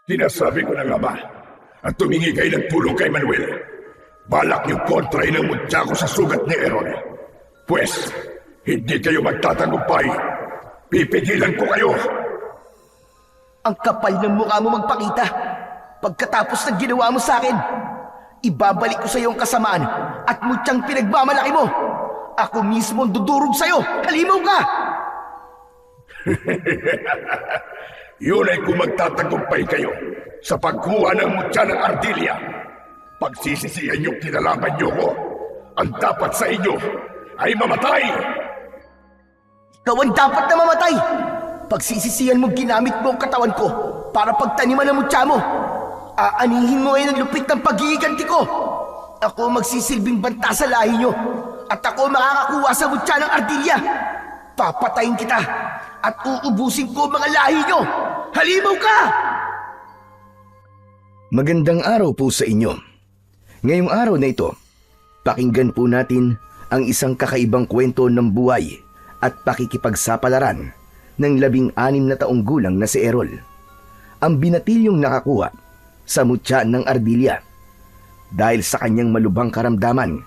Sinasabi ko na nga ba, at tumingi kayo ng tulong kay Manuel. Balak niyo kontrahin ang mutya ko sa sugat ni Errol. Pwes, hindi kayo magtatagumpay. Pipigilan ko kayo. Ang kapal ng mukha mo magpakita. Pagkatapos ng ginawa mo sa akin, ibabalik ko sa iyo ang kasamaan at mutyang pinagmamalaki mo. Ako mismo ang dudurog sa iyo. Halimaw ka! Yun ay kung magtatagumpay kayo sa pagkuha ng mutya ng Ardilia. Pagsisisihan niyong kinalaban niyo ko, ang dapat sa inyo ay mamatay! Ikaw ang dapat na mamatay! Pagsisisihan mo ginamit mo ang katawan ko para pagtaniman ng mutya mo. Aanihin mo ngayon ang lupit ng paghihiganti ko. Ako magsisilbing banta sa lahi niyo at ako makakakuha sa mutya ng Ardilia. Papatayin kita at uubusin ko mga lahi niyo. Halimaw ka! Magandang araw po sa inyo. Ngayong araw na ito, pakinggan po natin ang isang kakaibang kwento ng buhay at pakikipagsapalaran ng 16 na taong gulang na si Errol. Ang binatilyong nakakuha sa mutya ng Ardilia. Dahil sa kanyang malubhang karamdaman,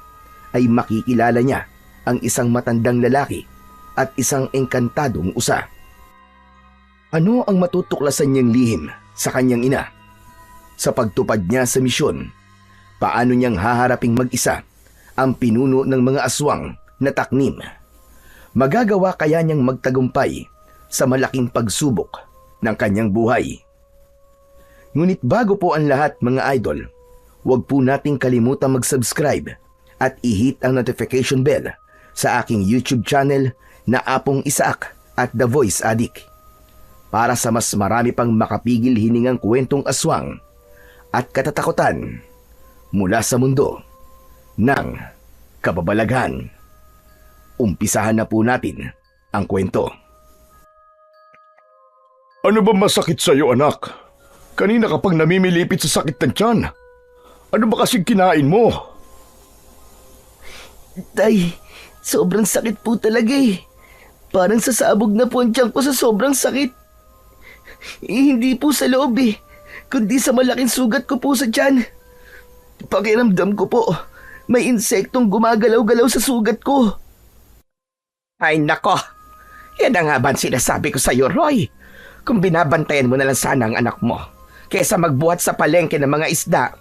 ay makikilala niya ang isang matandang lalaki at isang engkantadong usa. Ano ang matutuklasan niyang lihim sa kanyang ina? Sa pagtupad niya sa misyon, paano niyang haharaping mag-isa ang pinuno ng mga aswang na taknim? Magagawa kaya niyang magtagumpay sa malaking pagsubok ng kanyang buhay? Ngunit bago po ang lahat mga idol, huwag po nating kalimutan mag-subscribe at i-hit ang notification bell sa aking YouTube channel na Apong Isaak at The Voice Addict para sa mas marami pang makapigil hiningang kwentong aswang at katatakutan mula sa mundo ng kababalaghan. Umpisahan na po natin ang kwento. Ano ba masakit sa'yo, anak? Kanina ka pang namimilipit sa sakit ng tiyan. Ano ba kasing kinain mo? Tay, sobrang sakit po talaga eh. Parang sasabog na po ang tiyan ko sa sobrang sakit. Hindi po sa loob eh, kundi sa malaking sugat ko po sa tiyan. Pakiramdam ko po, may insektong gumagalaw-galaw sa sugat ko. Ay nako, yan na nga ba ang sinasabi ko sa'yo, Roy? Kung binabantayan mo na lang sana ang anak mo, kaysa magbuhat sa palengke ng mga isda,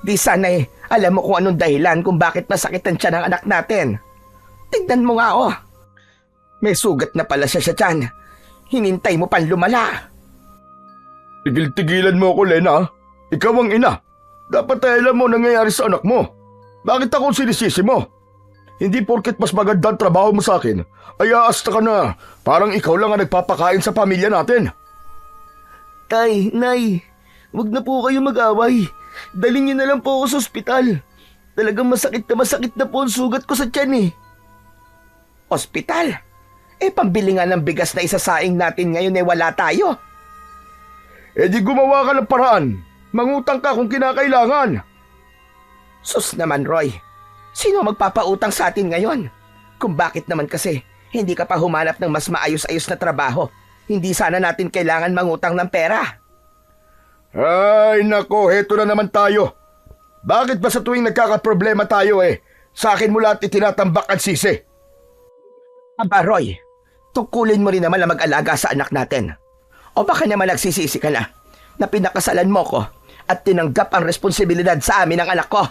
di sana alam mo kung anong dahilan kung bakit masakit ang tiyan ng anak natin. Tignan mo nga oh, may sugat na pala siya sa tiyan. Hinintay mo pang lumala. Tigil-tigilan mo ako, Lena. Ikaw ang ina. Dapat ay alam mo nangyayari sa anak mo. Bakit ako sinisisi mo? Hindi porket mas maganda ang trabaho mo sa akin, ay aasta ka na. Parang ikaw lang ang nagpapakain sa pamilya natin. Tay, Nay, wag na po kayo mag-away. Dalhin niyo na lang po ako sa ospital. Talagang masakit na po ang sugat ko sa tiyan eh. Ospital? Pambili nga ng bigas na isasaing natin ngayon wala tayo. Di gumawa ka ng paraan. Mangutang ka kung kinakailangan. Sus naman, Roy. Sino magpapautang sa atin ngayon? Kung bakit naman kasi hindi ka pa humanap ng mas maayos-ayos na trabaho, hindi sana natin kailangan mangutang ng pera. Ay nako, heto na naman tayo. Bakit ba sa tuwing nagkakaproblema tayo sa akin mo lahat itinatambak ang sisi? Aba, Roy, tungkulin mo rin naman na mag-alaga sa anak natin. O baka naman nagsisisi ka na pinakasalan mo ko at tinanggap ang responsibilidad sa amin ng anak ko.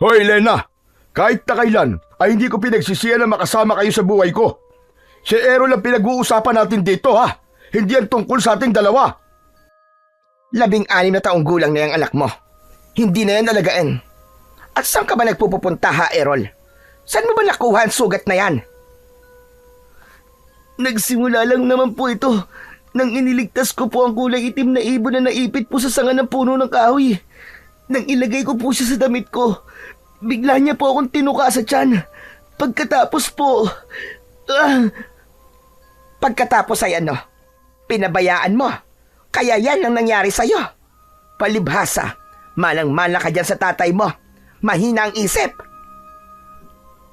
Hoy, Lena! Kahit na kailan ay hindi ko pinagsisiyan na makasama kayo sa buhay ko. Si Errol ang pinag-uusapan natin dito, ha? Hindi yan tungkol sa ating dalawa. 16 na taong gulang na yung anak mo. Hindi na yan alagaan. At saan ka ba nagpupunta, ha, Errol? Saan mo ba nakuha ang sugat na yan? Nagsimula lang naman po ito nang iniligtas ko po ang kulay itim na ibon na naipit po sa sanga ng puno ng kahoy. Nang ilagay ko po siya sa damit ko, bigla niya po akong tinuka sa tiyan. Pagkatapos po... Pagkatapos ay ano? Pinabayaan mo. Kaya yan ang nangyari sa'yo. Palibhasa, malang-mala ka dyan sa tatay mo. Mahina ang isip.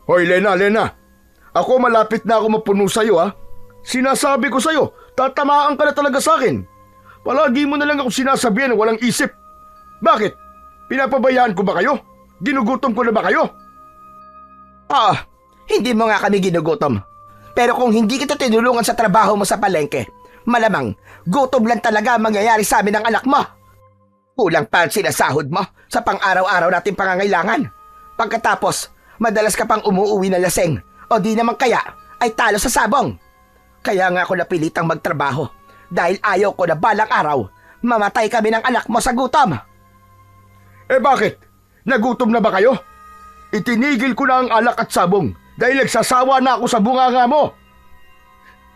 Hoy, Lena. Ako malapit na ako mapuno sa'yo, ha? Sinasabi ko sa'yo, tatamaan ka na talaga sa akin. Palagi mo na lang ako sinasabihan na walang isip. Bakit? Pinapabayaan ko ba kayo? Ginugutom ko na ba kayo? Oo, hindi mo nga kami ginugutom. Pero kung hindi kita tinulungan sa trabaho mo sa palengke, malamang gutom lang talaga ang mangyayari sa amin ng anak mo. Kulang pa ang sinasahod mo sa pang-araw-araw nating pangangailangan. Pagkatapos, madalas ka pang umuuwi na laseng o di naman kaya ay talo sa sabong. Kaya nga ako napilitang magtrabaho dahil ayaw ko na balang araw mamatay kami ng anak mo sa gutom. Eh bakit? Nagutom na ba kayo? Itinigil ko na ang alak at sabong dahil nagsasawa na ako sa bunganga mo.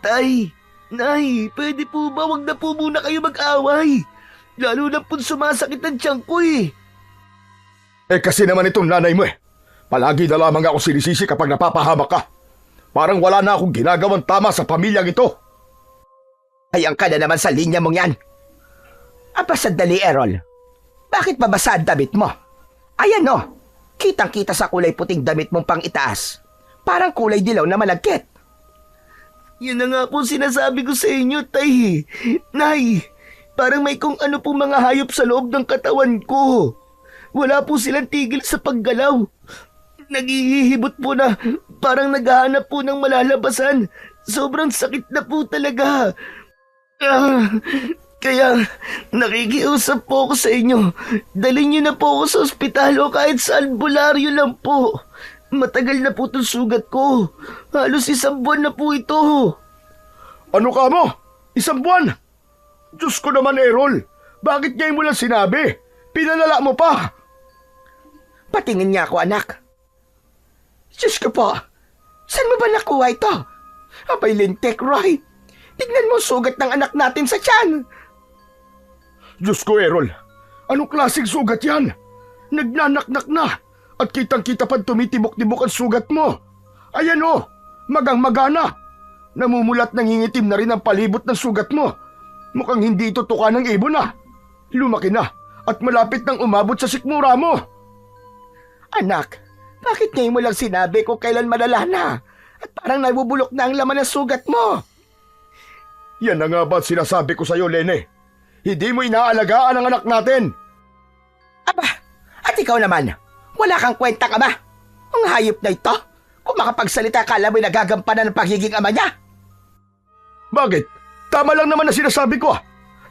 Tay, Nay, pwede po ba wag na po muna kayo mag-away? Lalo na po sumasakit ang tiyan ko eh. Eh kasi naman itong nanay mo eh. Palagi na lamang ako sinisisi kapag napapahamak ka. Parang wala na akong ginagawang tama sa pamilyang ito. Hayang ka na naman sa linya mong yan. Aba sandali, Errol. Bakit babasa ang damit mo? Ayan o, kitang-kita sa kulay puting damit mong pang itaas. Parang kulay dilaw na malagkit. Yan na nga po sinasabi ko sa inyo, Tay. Nay, parang may kung ano pong mga hayop sa loob ng katawan ko. Wala po silang tigil sa paggalaw. Naghihibot po na parang naghahanap po ng malalabasan. Sobrang sakit na po talaga. Kaya nakikiusap po ako sa inyo. Dalhin niyo na po ako sa ospital o kahit sa albularyo lang po. Matagal na po itong sugat ko. Halos 1 buwan na po ito. Ano ka mo? 1 buwan? Diyos ko naman, Errol. Bakit ngayon mo lang sinabi? Pinalala mo pa. Patingin niya ako, anak. Diyos ko po. Saan mo ba nakuha ito? Abay lintik, Roy. Tignan mo sugat ng anak natin sa tiyan. Diyos ko, Errol. Anong klaseng sugat yan? Nagnanaknak na. At kitang-kita pa tumitibok-tibok ang sugat mo. Ayan o, magang-magana. Namumulat nangingitim na rin ang palibot ng sugat mo. Mukhang hindi ito tuka ng ibon na. Lumaki na at malapit nang umabot sa sikmura mo. Anak, bakit ngayon mo lang sinabi kung kailan malala na? At parang nabubulok na ang laman ng sugat mo. Yan na nga ba sinasabi ko sa'yo, Lene? Hindi mo inaalagaan ang anak natin. Aba, at ikaw naman, wala kang kwenta ka ba? Ang hayop na ito, kung makapagsalita ka alam mo'y nagagampanan ng pagiging ama niya. Bakit? Tama lang naman na sinasabi ko.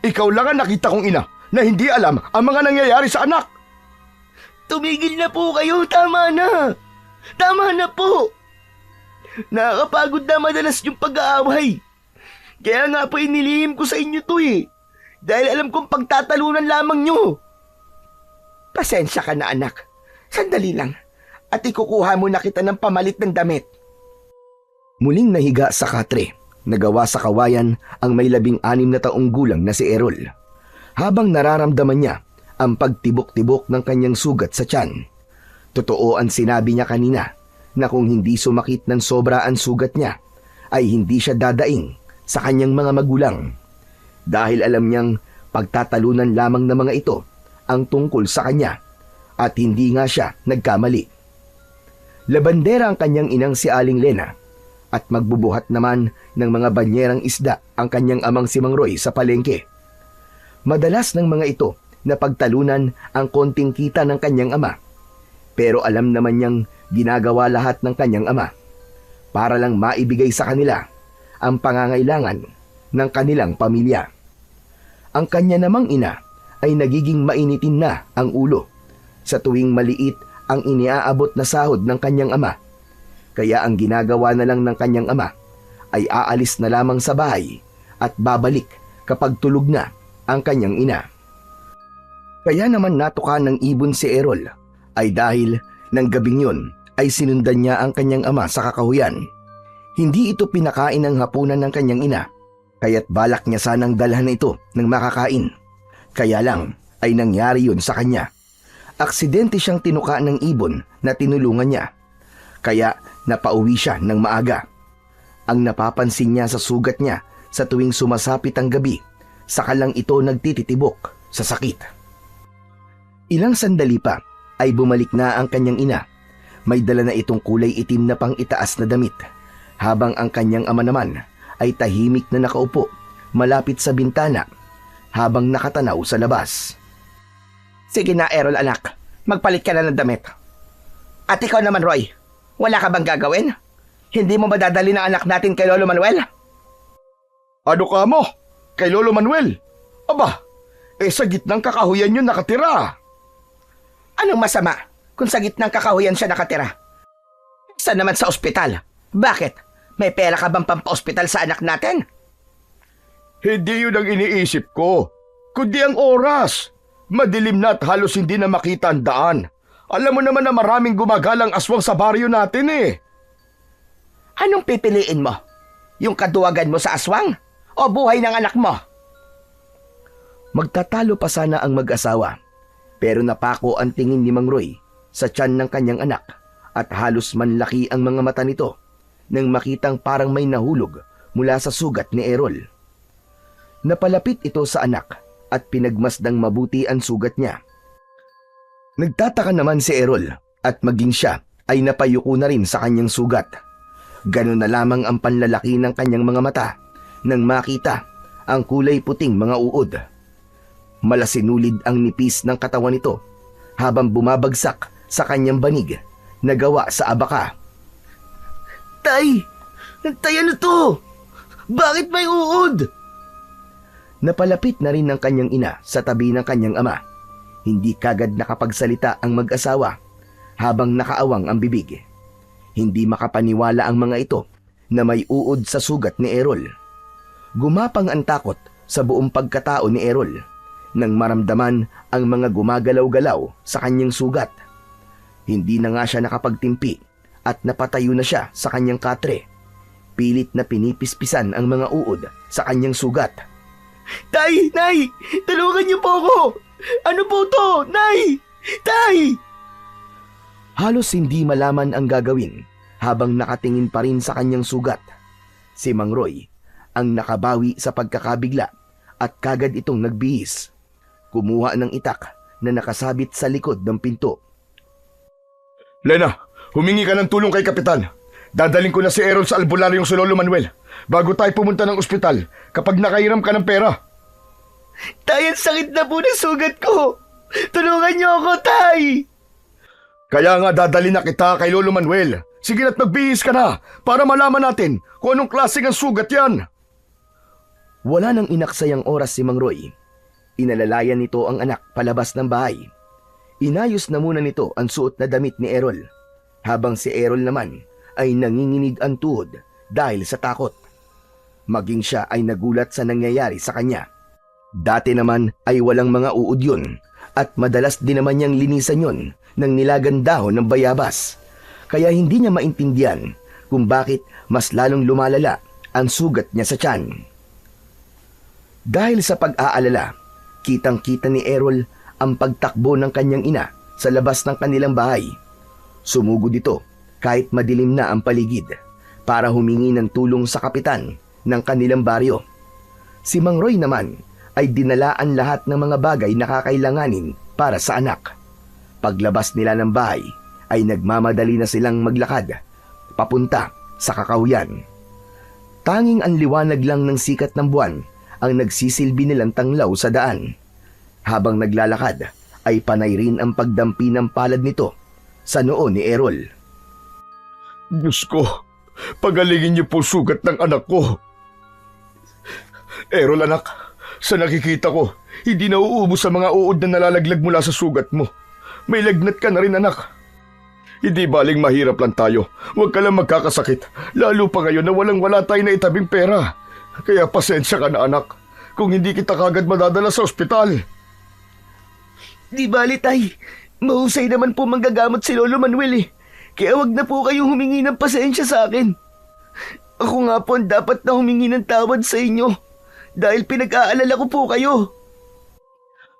Ikaw lang ang nakita kong ina na hindi alam ang mga nangyayari sa anak. Tumigil na po kayo, tama na. Tama na po. Nakakapagod na madalas yung pag-aaway. Kaya nga po inilihim ko sa inyo to eh. Dahil alam kong pagtatalunan lamang nyo. Pasensya ka na anak. Sandali lang. At ikukuha mo na kita ng pamalit ng damit. Muling nahiga sa katre, nagawa sa kawayan ang may 16 na taong gulang na si Errol. Habang nararamdaman niya ang pagtibok-tibok ng kanyang sugat sa tiyan. Totoo ang sinabi niya kanina na kung hindi sumakit ng sobra ang sugat niya, ay hindi siya dadaing sa kanyang mga magulang. Dahil alam niyang pagtatalunan lamang ng mga ito ang tungkol sa kanya at hindi nga siya nagkamali. Labandera ang kanyang inang si Aling Lena at magbubuhat naman ng mga banyerang isda ang kanyang amang si Mang Roy sa palengke. Madalas ng mga ito na pagtalunan ang konting kita ng kanyang ama. Pero alam naman niyang ginagawa lahat ng kanyang ama para lang maibigay sa kanila ang pangangailangan ng kanilang pamilya. Ang kanya namang ina ay nagiging mainitin na ang ulo sa tuwing maliit ang iniaabot na sahod ng kanyang ama. Kaya ang ginagawa na lang ng kanyang ama ay aalis na lamang sa bahay at babalik kapag tulog na ang kanyang ina. Kaya naman natuka ng ibon si Errol ay dahil ng gabing yun ay sinundan niya ang kanyang ama sa kakahuyan. Hindi ito pinakain ng hapunan ng kanyang ina, kaya't balak niya sanang dalhan ito ng makakain. Kaya lang ay nangyari yun sa kanya. Aksidente siyang tinuka ng ibon na tinulungan niya, kaya napauwi siya ng maaga. Ang napapansin niya sa sugat niya sa tuwing sumasapit ang gabi, saka lang ito nagtititibok sa sakit. Ilang sandali pa ay bumalik na ang kanyang ina. May dala na itong kulay itim na pang itaas na damit, habang ang kanyang ama naman ay tahimik na nakaupo malapit sa bintana. habang nakatanaw sa labas. Sige na, Errol anak. Magpalit ka na ng damit. At ikaw naman, Roy. Wala ka bang gagawin? Hindi mo ba dadali ng anak natin kay Lolo Manuel? Ano ka mo? Kay Lolo Manuel? Aba, sa gitnang kakahuyan yun nakatira. Anong masama kung sa gitnang kakahuyan siya nakatira? Saan naman sa ospital? Bakit? May pera ka bang pampa-ospital sa anak natin? Hindi yun ang iniisip ko, kundi ang oras. Madilim na at halos hindi na makita ang daan. Alam mo naman na maraming gumagalang aswang sa baryo natin eh. Anong pipiliin mo? Yung kaduwagan mo sa aswang? O buhay ng anak mo? Magtatalo pa sana ang mag-asawa, pero napako ang tingin ni Mang Roy sa tiyan ng kanyang anak at halos manlaki ang mga mata nito nang makitang parang may nahulog mula sa sugat ni Errol. Napalapit ito sa anak at pinagmasdang mabuti ang sugat niya. Nagtataka naman si Errol at maging siya ay napayuko na rin sa kanyang sugat. Ganun na lamang ang panlalaki ng kanyang mga mata nang makita ang kulay puting mga uod. Malasinulid ang nipis ng katawan nito habang bumabagsak sa kanyang banig na gawa sa abaka. Tay! Tay, ano to? Bakit may uod? Napalapit na rin ng kanyang ina sa tabi ng kanyang ama. Hindi kagad nakapagsalita ang mag-asawa habang nakaawang ang bibig. Hindi makapaniwala ang mga ito na may uod sa sugat ni Errol. Gumapang ang takot sa buong pagkatao ni Errol nang maramdaman ang mga gumagalaw-galaw sa kanyang sugat. Hindi na nga siya nakapagtimpi at napatayo na siya sa kanyang katre. Pilit na pinipispisan ang mga uod sa kanyang sugat. Tay! Nay! Tulungan niyo po ako! Ano po to? Nay! Tay! Halos hindi malaman ang gagawin habang nakatingin pa rin sa kanyang sugat. Si Mang Roy ang nakabawi sa pagkakabigla at kagad itong nagbihis. Kumuha ng itak na nakasabit sa likod ng pinto. Lena, humingi ka ng tulong kay Kapitan. Dadaling ko na si Errol sa albularyong si Lolo Manuel bago tayo pumunta ng ospital kapag nakairam ka ng pera. Tay, ang sakit na po ng sugat ko! Tulungan niyo ako, Tay! Kaya nga dadalhin na kita kay Lolo Manuel. Sige na't magbihis ka na para malaman natin kung anong klaseng ang sugat yan. Wala nang inaksayang oras si Mang Roy. Inalalayan nito ang anak palabas ng bahay. Inayos na muna nito ang suot na damit ni Errol, habang si Errol naman ay nanginginig ang tuhod dahil sa takot. Maging siya ay nagulat sa nangyayari sa kanya. Dati naman ay walang mga uod yun at madalas din naman niyang linisan yun ng nilagang dahon ng bayabas. Kaya hindi niya maintindihan kung bakit mas lalong lumalala ang sugat niya sa tiyan. Dahil sa pag-aalala, kitang-kita ni Errol ang pagtakbo ng kanyang ina sa labas ng kanilang bahay. Sumugod ito kahit madilim na ang paligid para humingi ng tulong sa kapitan ng kanilang baryo. Si Mang Roy naman ay dinalaan lahat ng mga bagay na kakailanganin para sa anak. Paglabas nila ng bahay ay nagmamadali na silang maglakad papunta sa kakahuyan. Tanging ang liwanag lang ng sikat ng buwan ang nagsisilbi nilang tanglaw sa daan. Habang naglalakad ay panay rin ang pagdampi ng palad nito sa noo ni Errol. Diyos ko, pagalingin niyo po sugat ng anak ko. Errol anak, sa nakikita ko, hindi na uubos sa mga uod na nalalaglag mula sa sugat mo. May lagnat ka na rin anak. Hindi baling mahirap lang tayo. Huwag ka lang magkakasakit. Lalo pa ngayon na walang-wala tayo na itabing pera. Kaya pasensya ka na anak, kung hindi kita kagad madadala sa ospital. Di bali, Tay. Mahusay naman po manggagamot si Lolo Manuel eh. Kaya wag na po kayong humingi ng pasensya sa akin. Ako nga po ang dapat na humingi ng tawad sa inyo dahil pinag-aalala ko po kayo.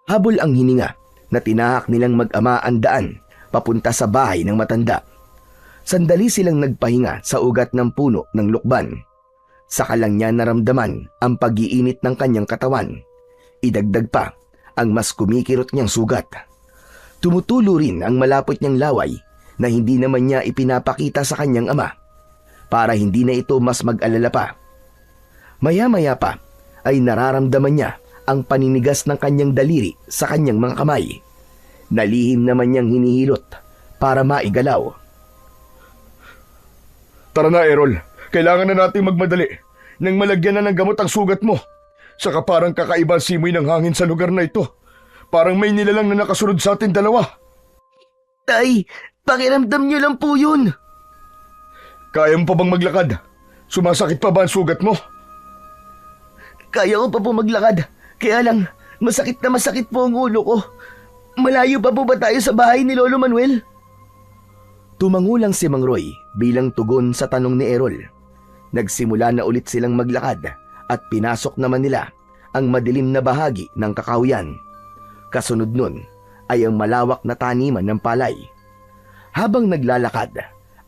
Habol ang hininga na tinahak nilang mag-ama ang daan papunta sa bahay ng matanda. Sandali silang nagpahinga sa ugat ng puno ng lukban. Saka lang niya naramdaman ang pag-iinit ng kanyang katawan. Idagdag pa ang mas kumikirot niyang sugat. Tumutulo rin ang malapot niyang laway na hindi naman niya ipinapakita sa kanyang ama para hindi na ito mas mag-alala pa. Maya-maya pa ay nararamdaman niya ang paninigas ng kanyang daliri sa kanyang mga kamay. Nalihim naman niyang hinihilot para maigalaw. Tara na, Errol. Kailangan na nating magmadali. Nang malagyan na ng gamot ang sugat mo. Saka parang kakaiba ang simoy ng hangin sa lugar na ito. Parang may nilalang na nakasunod sa atin dalawa. Tay, pakiramdam niyo lang po yun. Kaya mo pa bang maglakad? Sumasakit pa ba ang sugat mo? Kaya ko pa po maglakad. Kaya lang, masakit na masakit po ang ulo ko. Malayo pa po ba tayo sa bahay ni Lolo Manuel? Tumangulang si Mang Roy bilang tugon sa tanong ni Errol. Nagsimula na ulit silang maglakad at pinasok naman nila ang madilim na bahagi ng kakahuyan. Kasunod nun ay ang malawak na taniman ng palay. Habang naglalakad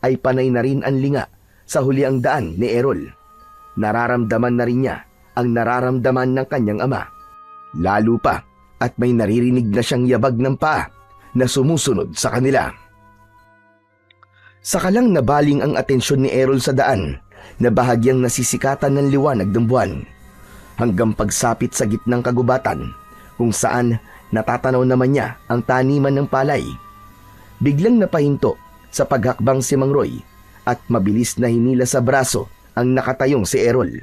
ay panay na rin ang linga sa huli ang daan ni Errol. Nararamdaman na rin niya ang nararamdaman ng kanyang ama. Lalo pa at may naririnig na siyang yabag ng paa na sumusunod sa kanila. Sakalang nabaling ang atensyon ni Errol sa daan na bahagyang nasisikatan ng liwanag ng buwan hanggang pagsapit sa gitnang kagubatan kung saan natatanaw naman niya ang taniman ng palay. Biglang napahinto sa paghakbang si Mang Roy at mabilis na hinila sa braso ang nakatayong si Errol.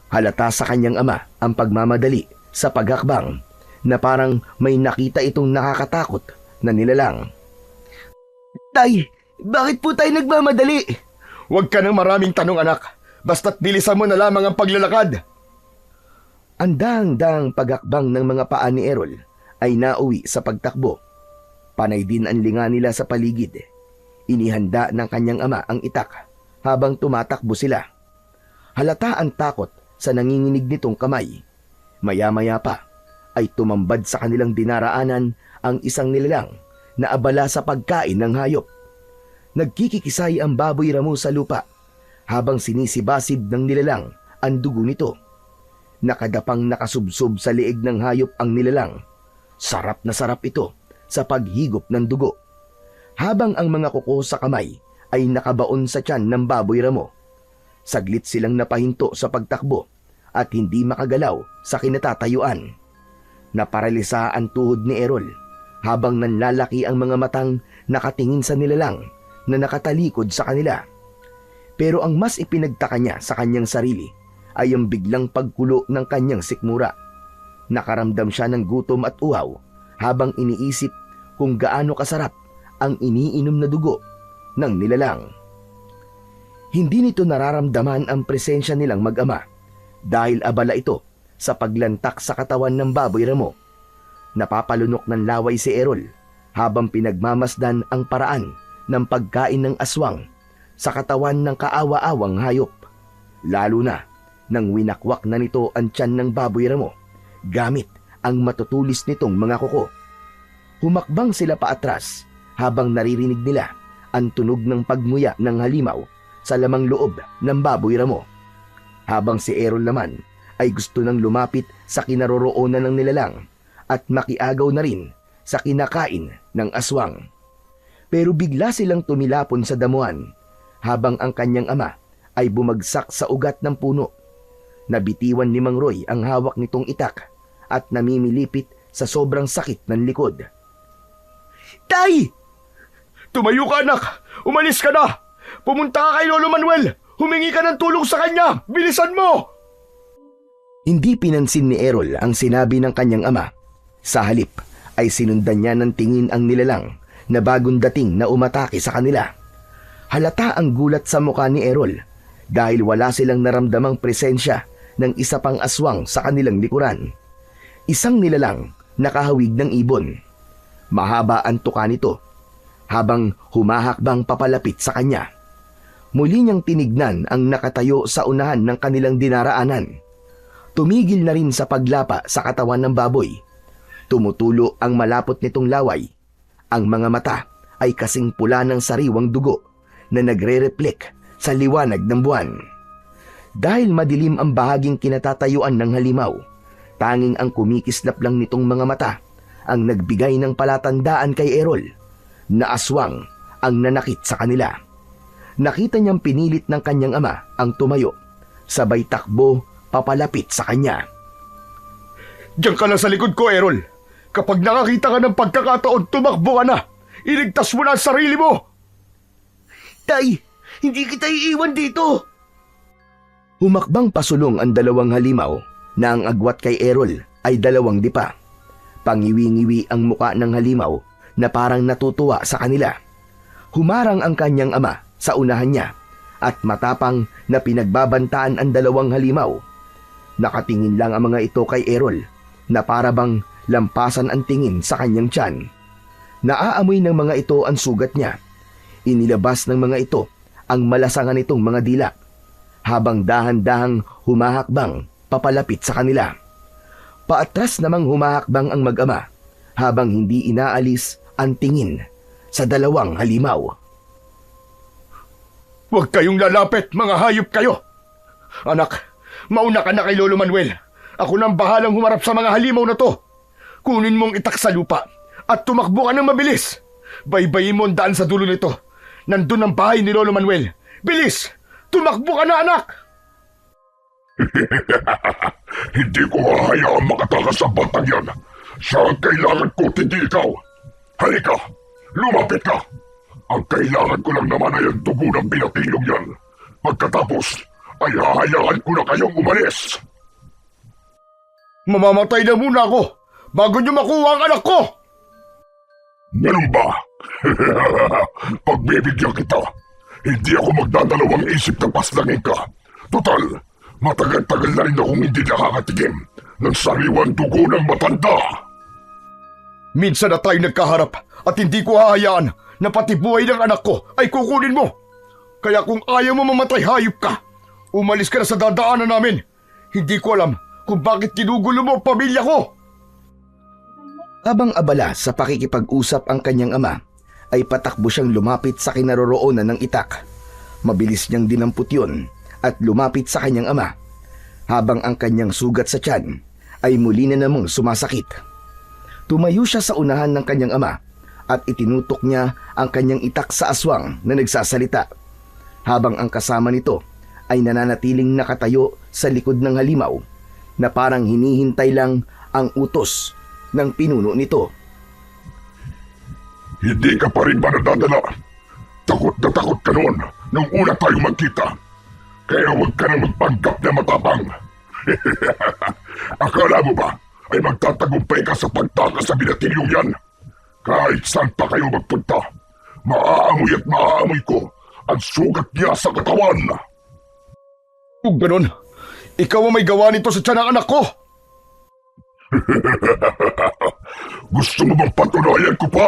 Halata sa kanyang ama ang pagmamadali sa paghakbang na parang may nakita itong nakakatakot na nilalang. Tay, bakit po tayo nagmamadali? Huwag ka ng maraming tanong, anak. Basta't bilisan mo na lamang ang paglalakad. Ang daang-daang paghakbang ng mga paa ni Errol ay nauwi sa pagtakbo. Panay din ang linga nila sa paligid. Inihanda ng kanyang ama ang itak habang tumatakbo sila. Halata ang takot sa nanginginig nitong kamay. Maya-maya pa ay tumambad sa kanilang dinaraanan ang isang nilalang na abala sa pagkain ng hayop. Nagkikikisay ang baboy ramo sa lupa habang sinisibasib ng nilalang ang dugo nito. Nakadapang nakasubsob sa leeg ng hayop ang nilalang. Sarap na sarap ito sa paghigop ng dugo. Habang ang mga kuko sa kamay ay nakabaon sa tiyan ng baboy ramo. Saglit silang napahinto sa pagtakbo at hindi makagalaw sa kinatatayuan. Naparalisa ang tuhod ni Errol habang nanlalaki ang mga matang nakatingin sa nilalang na nakatalikod sa kanila. Pero ang mas ipinagtaka niya sa kanyang sarili ay ang biglang pagkulo ng kanyang sikmura. Nakaramdam siya ng gutom at uhaw habang iniisip kung gaano kasarap ang iniinom na dugo ng nilalang. Hindi nito nararamdaman ang presensya nilang mag-ama dahil abala ito sa paglantak sa katawan ng baboy ramo. Napapalunok ng laway si Errol habang pinagmamasdan ang paraan ng pagkain ng aswang sa katawan ng kaawa-awang hayop. Lalo na nang winakwak na nito ang tiyan ng baboy ramo gamit ang matutulis nitong mga kuko. Humakbang sila paatras habang naririnig nila ang tunog ng pagmuya ng halimaw sa lamang loob ng baboy ramo. Habang si Errol naman ay gusto nang lumapit sa kinaroroonan ng nilalang at makiagaw na rin sa kinakain ng aswang. Pero bigla silang tumilapon sa damuhan habang ang kanyang ama ay bumagsak sa ugat ng puno. Nabitiwan ni Mang Roy ang hawak nitong itak at namimilipit sa sobrang sakit ng likod. Tay! Tumayo ka, anak! Umalis ka na! Pumunta ka kay Lolo Manuel! Humingi ka ng tulong sa kanya! Bilisan mo! Hindi pinansin ni Errol ang sinabi ng kanyang ama. Sa halip ay sinundan niya ng tingin ang nilalang na bagong dating na umatake sa kanila. Halata ang gulat sa mukha ni Errol dahil wala silang naramdamang presensya ng isa pang aswang sa kanilang likuran. Isang nilalang nakahawig ng ibon. Mahaba ang tuka nito habang humahakbang papalapit sa kanya. Muli niyang tinignan ang nakatayo sa unahan ng kanilang dinaraanan. Tumigil na rin sa paglapa sa katawan ng baboy. Tumutulo ang malapot nitong laway. Ang mga mata ay kasing pula ng sariwang dugo na nagre-reflect sa liwanag ng buwan. Dahil madilim ang bahaging kinatatayuan ng halimaw, tanging ang kumikislap lang nitong mga mata ang nagbigay ng palatandaan kay Errol na aswang ang nanakit sa kanila. Nakita niyang pinilit ng kanyang ama ang tumayo, sabay takbo papalapit sa kanya. Diyan ka lang sa likod ko, Errol. Kapag nakakita ka ng pagkakataon, tumakbo ka na. Iligtas mo na ang sarili mo. Tay, hindi kita iiwan dito. Humakbang pasulong ang dalawang halimaw na ang agwat kay Errol ay dalawang dipa. Pangiwi-ngiwi ang muka ng halimaw na parang natutuwa sa kanila. Humarang ang kanyang ama sa unahan niya at matapang na pinagbabantaan ang dalawang halimaw. Nakatingin lang ang mga ito kay Errol na parabang lampasan ang tingin sa kanyang tiyan. Naaamoy ng mga ito ang sugat niya. Inilabas ng mga ito ang malasangan nitong mga dila habang dahan-dahang humahakbang papalapit sa kanila. Paatras namang humahakbang ang mag-ama habang hindi inaalis ang tingin sa dalawang halimaw. Huwag kayong lalapit, mga hayop kayo. Anak, mauna ka na kay Lolo Manuel. Ako nang bahalang humarap sa mga halimaw na to. Kunin mong itak sa lupa at tumakbo ka ng mabilis. Baybayin mo ang daan sa dulo nito. Nandun ang bahay ni Lolo Manuel. Bilis! Tumakbo ka na, anak! Hindi ko hahayaang makatakas sa batang yan. Siya ang kailangan ko, hindi ikaw. Halika, lumapit ka. Ang kailangan ko lang naman ay ang dugo ng binatilong yan. Pagkatapos, ay hahayaan ko na kayong umalis. Mamamatay na muna ako bago niyo makuha ang anak ko! Ganun ba? Pagbibigyan kita. Hindi ako magdadalawang isip na paslangin ka. Total, matagal-tagal na rin akong hindi nakakatigim ng sariwang dugo ng matanda. Minsan na tayo nagkaharap at hindi ko hahayaan na pati buhay ng anak ko ay kukunin mo. Kaya kung ayaw mo mamatay, hayop ka. Umalis ka na sa dadaanan namin. Hindi ko alam kung bakit ginugulo mo ang pamilya ko. Habang abala sa pakikipag-usap ang kanyang ama, ay patakbo siyang lumapit sa kinaroroonan ng itak. Mabilis niyang dinampot yun at lumapit sa kanyang ama, habang ang kanyang sugat sa tiyan ay muli na namang sumasakit. Tumayo siya sa unahan ng kanyang ama at itinutok niya ang kanyang itak sa aswang na nagsasalita, habang ang kasama nito ay nananatiling nakatayo sa likod ng halimaw na parang hinihintay lang ang utos ng pinuno nito. Hindi ka pa rin ba nadadala? Takot na takot ka noon nung una tayo magkita. Kaya huwag ka nang magpanggap na matapang. Akala mo ba ay magtatagumpay ka sa pagtakas sa binatilyong yan? Kahit saan pa kayo magpunta, maaamoy at maaamoy ko ang sugat niya sa katawan. Kung ganon, ikaw ang may gawa nito sa tiyan ng anak ko. Gusto mo bang patunayan ko pa?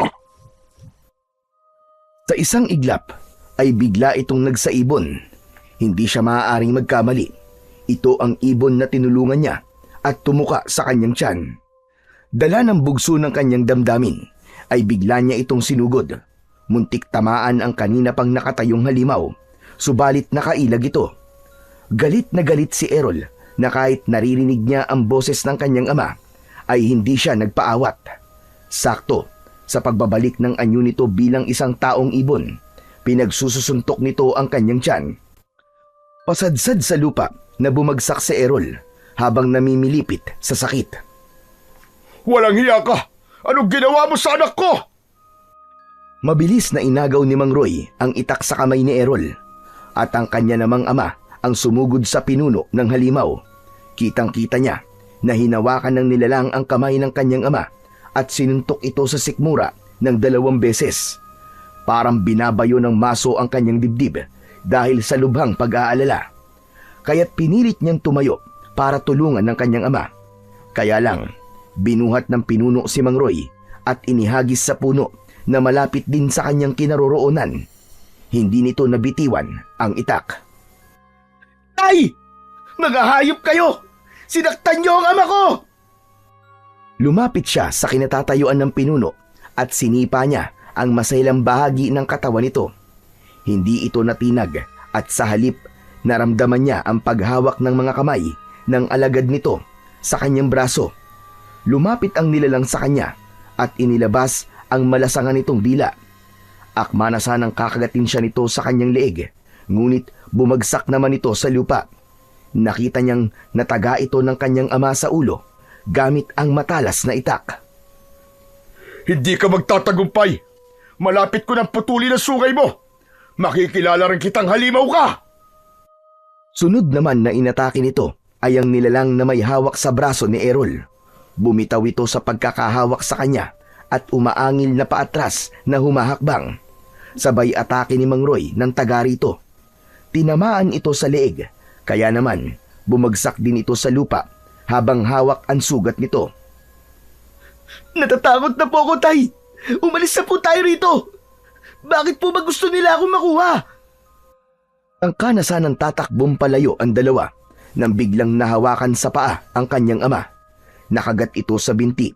Sa isang iglap ay bigla itong nagsaibon. Hindi siya maaaring magkamali. Ito ang ibon na tinulungan niya at tumuka sa kanyang tiyan. Dala ng bugso ng kanyang damdamin ay bigla niya itong sinugod. Muntik tamaan ang kanina pang nakatayong halimaw, subalit nakailag ito. Galit na galit si Errol na kahit naririnig niya ang boses ng kanyang ama ay hindi siya nagpaawat. Sakto, sa pagbabalik ng anyo nito bilang isang taong ibon, pinagsususuntok nito ang kanyang tiyan. Pasadsad sa lupa na bumagsak si Errol habang namimilipit sa sakit. Walang hiya ka! Anong ginawa mo sa anak ko? Mabilis na inagaw ni Mang Roy ang itak sa kamay ni Errol at ang kanya namang ama ang sumugod sa pinuno ng halimaw. Kitang-kita niya na hinawakan ng nilalang ang kamay ng kanyang ama at sinuntok ito sa sikmura ng 2 beses. Parang binabayo ng maso ang kanyang dibdib dahil sa lubhang pag-aalala. Kaya't pinilit niyang tumayo para tulungan ng kanyang ama. Kaya lang, binuhat ng pinuno si Mang Roy at inihagis sa puno na malapit din sa kanyang kinaroroonan. Hindi nito nabitiwan ang itak. Tay! Mga hayop kayo! Sinaktan niyo ang ama ko! Lumapit siya sa kinatatayuan ng pinuno at sinipa niya ang masailang bahagi ng katawan nito. Hindi ito natinag at sa halip naramdaman niya ang paghawak ng mga kamay ng alagad nito sa kanyang braso. Lumapit ang nilalang sa kanya at inilabas ang malasangan nitong dila. Akma na sanang kakagatin siya nito sa kanyang leeg, ngunit bumagsak naman ito sa lupa. Nakita niyang nataga ito ng kanyang ama sa ulo gamit ang matalas na itak. Hindi ka magtatagumpay. Malapit ko ng putulin ang sungay mo. Makikilala rin kitang halimaw ka. Sunod naman na inatake nito ay ang nilalang na may hawak sa braso ni Errol. Bumitaw ito sa pagkakahawak sa kanya at umaangil na paatras na humahakbang. Sabay atake ni Mang Roy ng taga rito. Tinamaan ito sa leeg, kaya naman bumagsak din ito sa lupa habang hawak ang sugat nito. Natatakot na po ako, Tay. Umalis na po tayo rito. Bakit po ba gusto nila akong makuha? Ang kanasanang tatakbong palayo ang dalawa nang biglang nahawakan sa paa ang kanyang ama. Nakagat ito sa binti.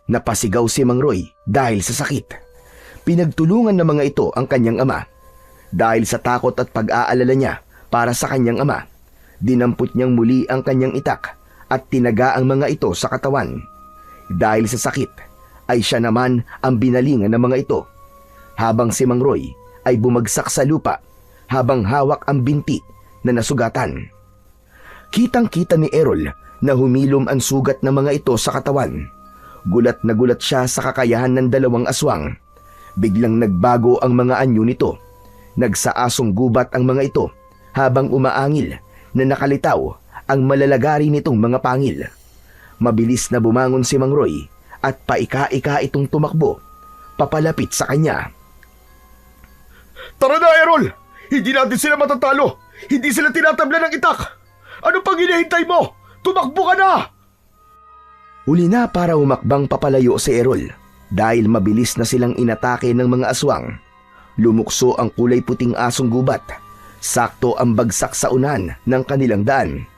Napasigaw si Mang Roy dahil sa sakit. Pinagtulungan ng mga ito ang kanyang ama. Dahil sa takot at pag-aalala niya para sa kanyang ama, dinampot niyang muli ang kanyang itak at tinaga ang mga ito sa katawan. Dahil sa sakit, ay siya naman ang binalingan ng mga ito. Habang si Mang Roy ay bumagsak sa lupa habang hawak ang binti na nasugatan. Kitang-kita ni Errol na humilom ang sugat ng mga ito sa katawan. Gulat na gulat siya sa kakayahan ng dalawang aswang. Biglang nagbago ang mga anyo nito. Nagsaasong gubat ang mga ito habang umaangil na nakalitaw ang malalagari nitong mga pangil. Mabilis na bumangon si Mang Roy at paika-ika itong tumakbo papalapit sa kanya. Tara na, Errol! Hindi natin sila matatalo! Hindi sila tinatabla ng itak! Ano pang hinihintay mo? Tumakbo ka na! Huli na para humakbang papalayo si Errol dahil mabilis na silang inatake ng mga aswang. Lumukso ang kulay puting asong gubat. Sakto ang bagsak sa unan ng kanilang daan.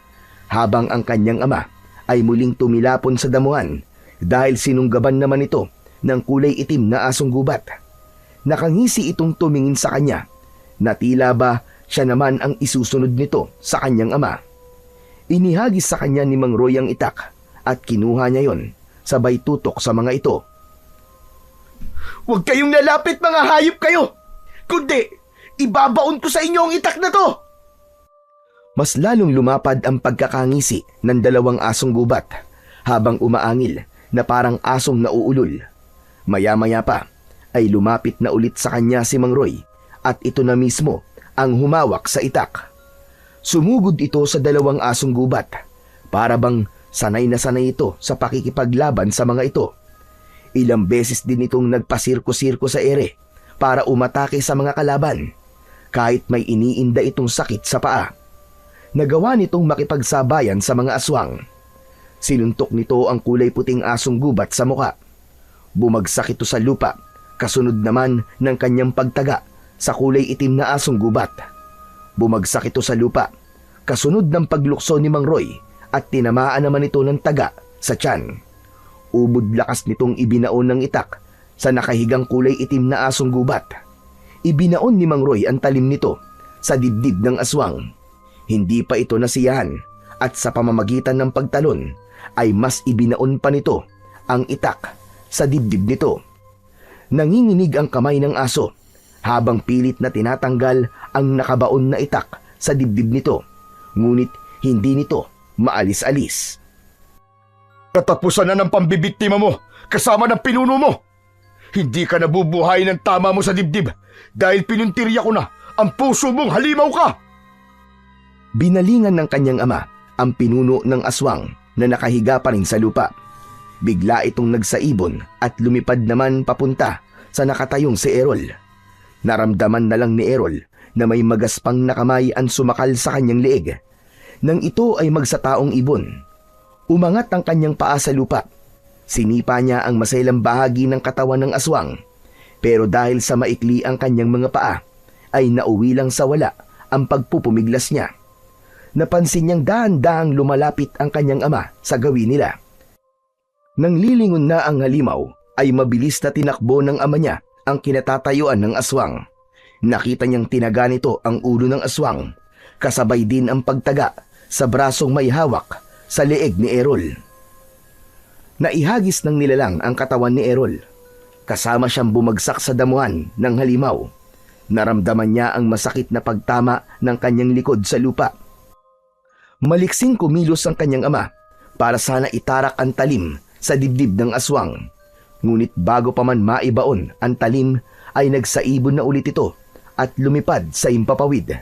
Habang ang kanyang ama ay muling tumilapon sa damuhan dahil sinunggaban naman ito ng kulay itim na asong gubat. Nakangisi itong tumingin sa kanya na tila ba siya naman ang isusunod nito sa kanyang ama. Inihagis sa kanya ni Mang Roy ang itak at kinuha niya yon sabay tutok sa mga ito. Huwag kayong lalapit, mga hayop kayo! Kundi, ibabaon ko sa inyo ang itak na to! Mas lalong lumapad ang pagkakangisi ng dalawang asong gubat habang umaangil na parang asong nauulol. Maya-maya pa ay lumapit na ulit sa kanya si Mang Roy at ito na mismo ang humawak sa itak. Sumugod ito sa dalawang asong gubat para bang sanay na sanay ito sa pakikipaglaban sa mga ito. Ilang beses din itong nagpasirko-sirko sa ere para umatake sa mga kalaban kahit may iniinda itong sakit sa paa. Nagawa nitong makipagsabayan sa mga aswang. Sinuntok nito ang kulay puting asong gubat sa muka. Bumagsak ito sa lupa, kasunod naman ng kanyang pagtaga sa kulay itim na asong gubat. Bumagsak ito sa lupa, kasunod ng paglukso ni Mang Roy at tinamaan naman ito ng taga sa tiyan. Ubod lakas nitong ibinaon ng itak sa nakahigang kulay itim na asong gubat. Ibinaon ni Mang Roy ang talim nito sa dibdib ng aswang. Hindi pa ito nasiyahan at sa pamamagitan ng pagtalon ay mas ibinaon pa nito ang itak sa dibdib nito. Nanginginig ang kamay ng aso habang pilit na tinatanggal ang nakabaon na itak sa dibdib nito, ngunit hindi nito maalis-alis. Katapusan na ng pambibiktima mo kasama ng pinuno mo. Hindi ka nabubuhay ng tama mo sa dibdib dahil pinuntirya ko na ang puso mong halimaw ka. Binalingan ng kanyang ama ang pinuno ng aswang na nakahiga pa rin sa lupa. Bigla itong nagsaibon at lumipad naman papunta sa nakatayong si Errol. Naramdaman na lang ni Errol na may magaspang na kamay ang sumakal sa kanyang leeg. Nang ito ay magsataong ibon, umangat ang kanyang paa sa lupa. Sinipa niya ang masailang bahagi ng katawan ng aswang. Pero dahil sa maikli ang kanyang mga paa, ay nauwi lang sa wala ang pagpupumiglas niya. Napansin niyang dahan-dahang lumalapit ang kanyang ama sa gawin nila. Nang lilingon na ang halimaw, ay mabilis na tinakbo ng ama niya ang kinatatayuan ng aswang. Nakita niyang tinaga nito ang ulo ng aswang, kasabay din ang pagtaga sa brasong may hawak sa leeg ni Errol. Naihagis ng nilalang ang katawan ni Errol. Kasama siyang bumagsak sa damuhan ng halimaw. Naramdaman niya ang masakit na pagtama ng kanyang likod sa lupa. Maliksing kumilos ang kanyang ama para sana itarak ang talim sa dibdib ng aswang. Ngunit bago pa man maibaon ang talim ay nagsaibon na ulit ito at lumipad sa impapawid.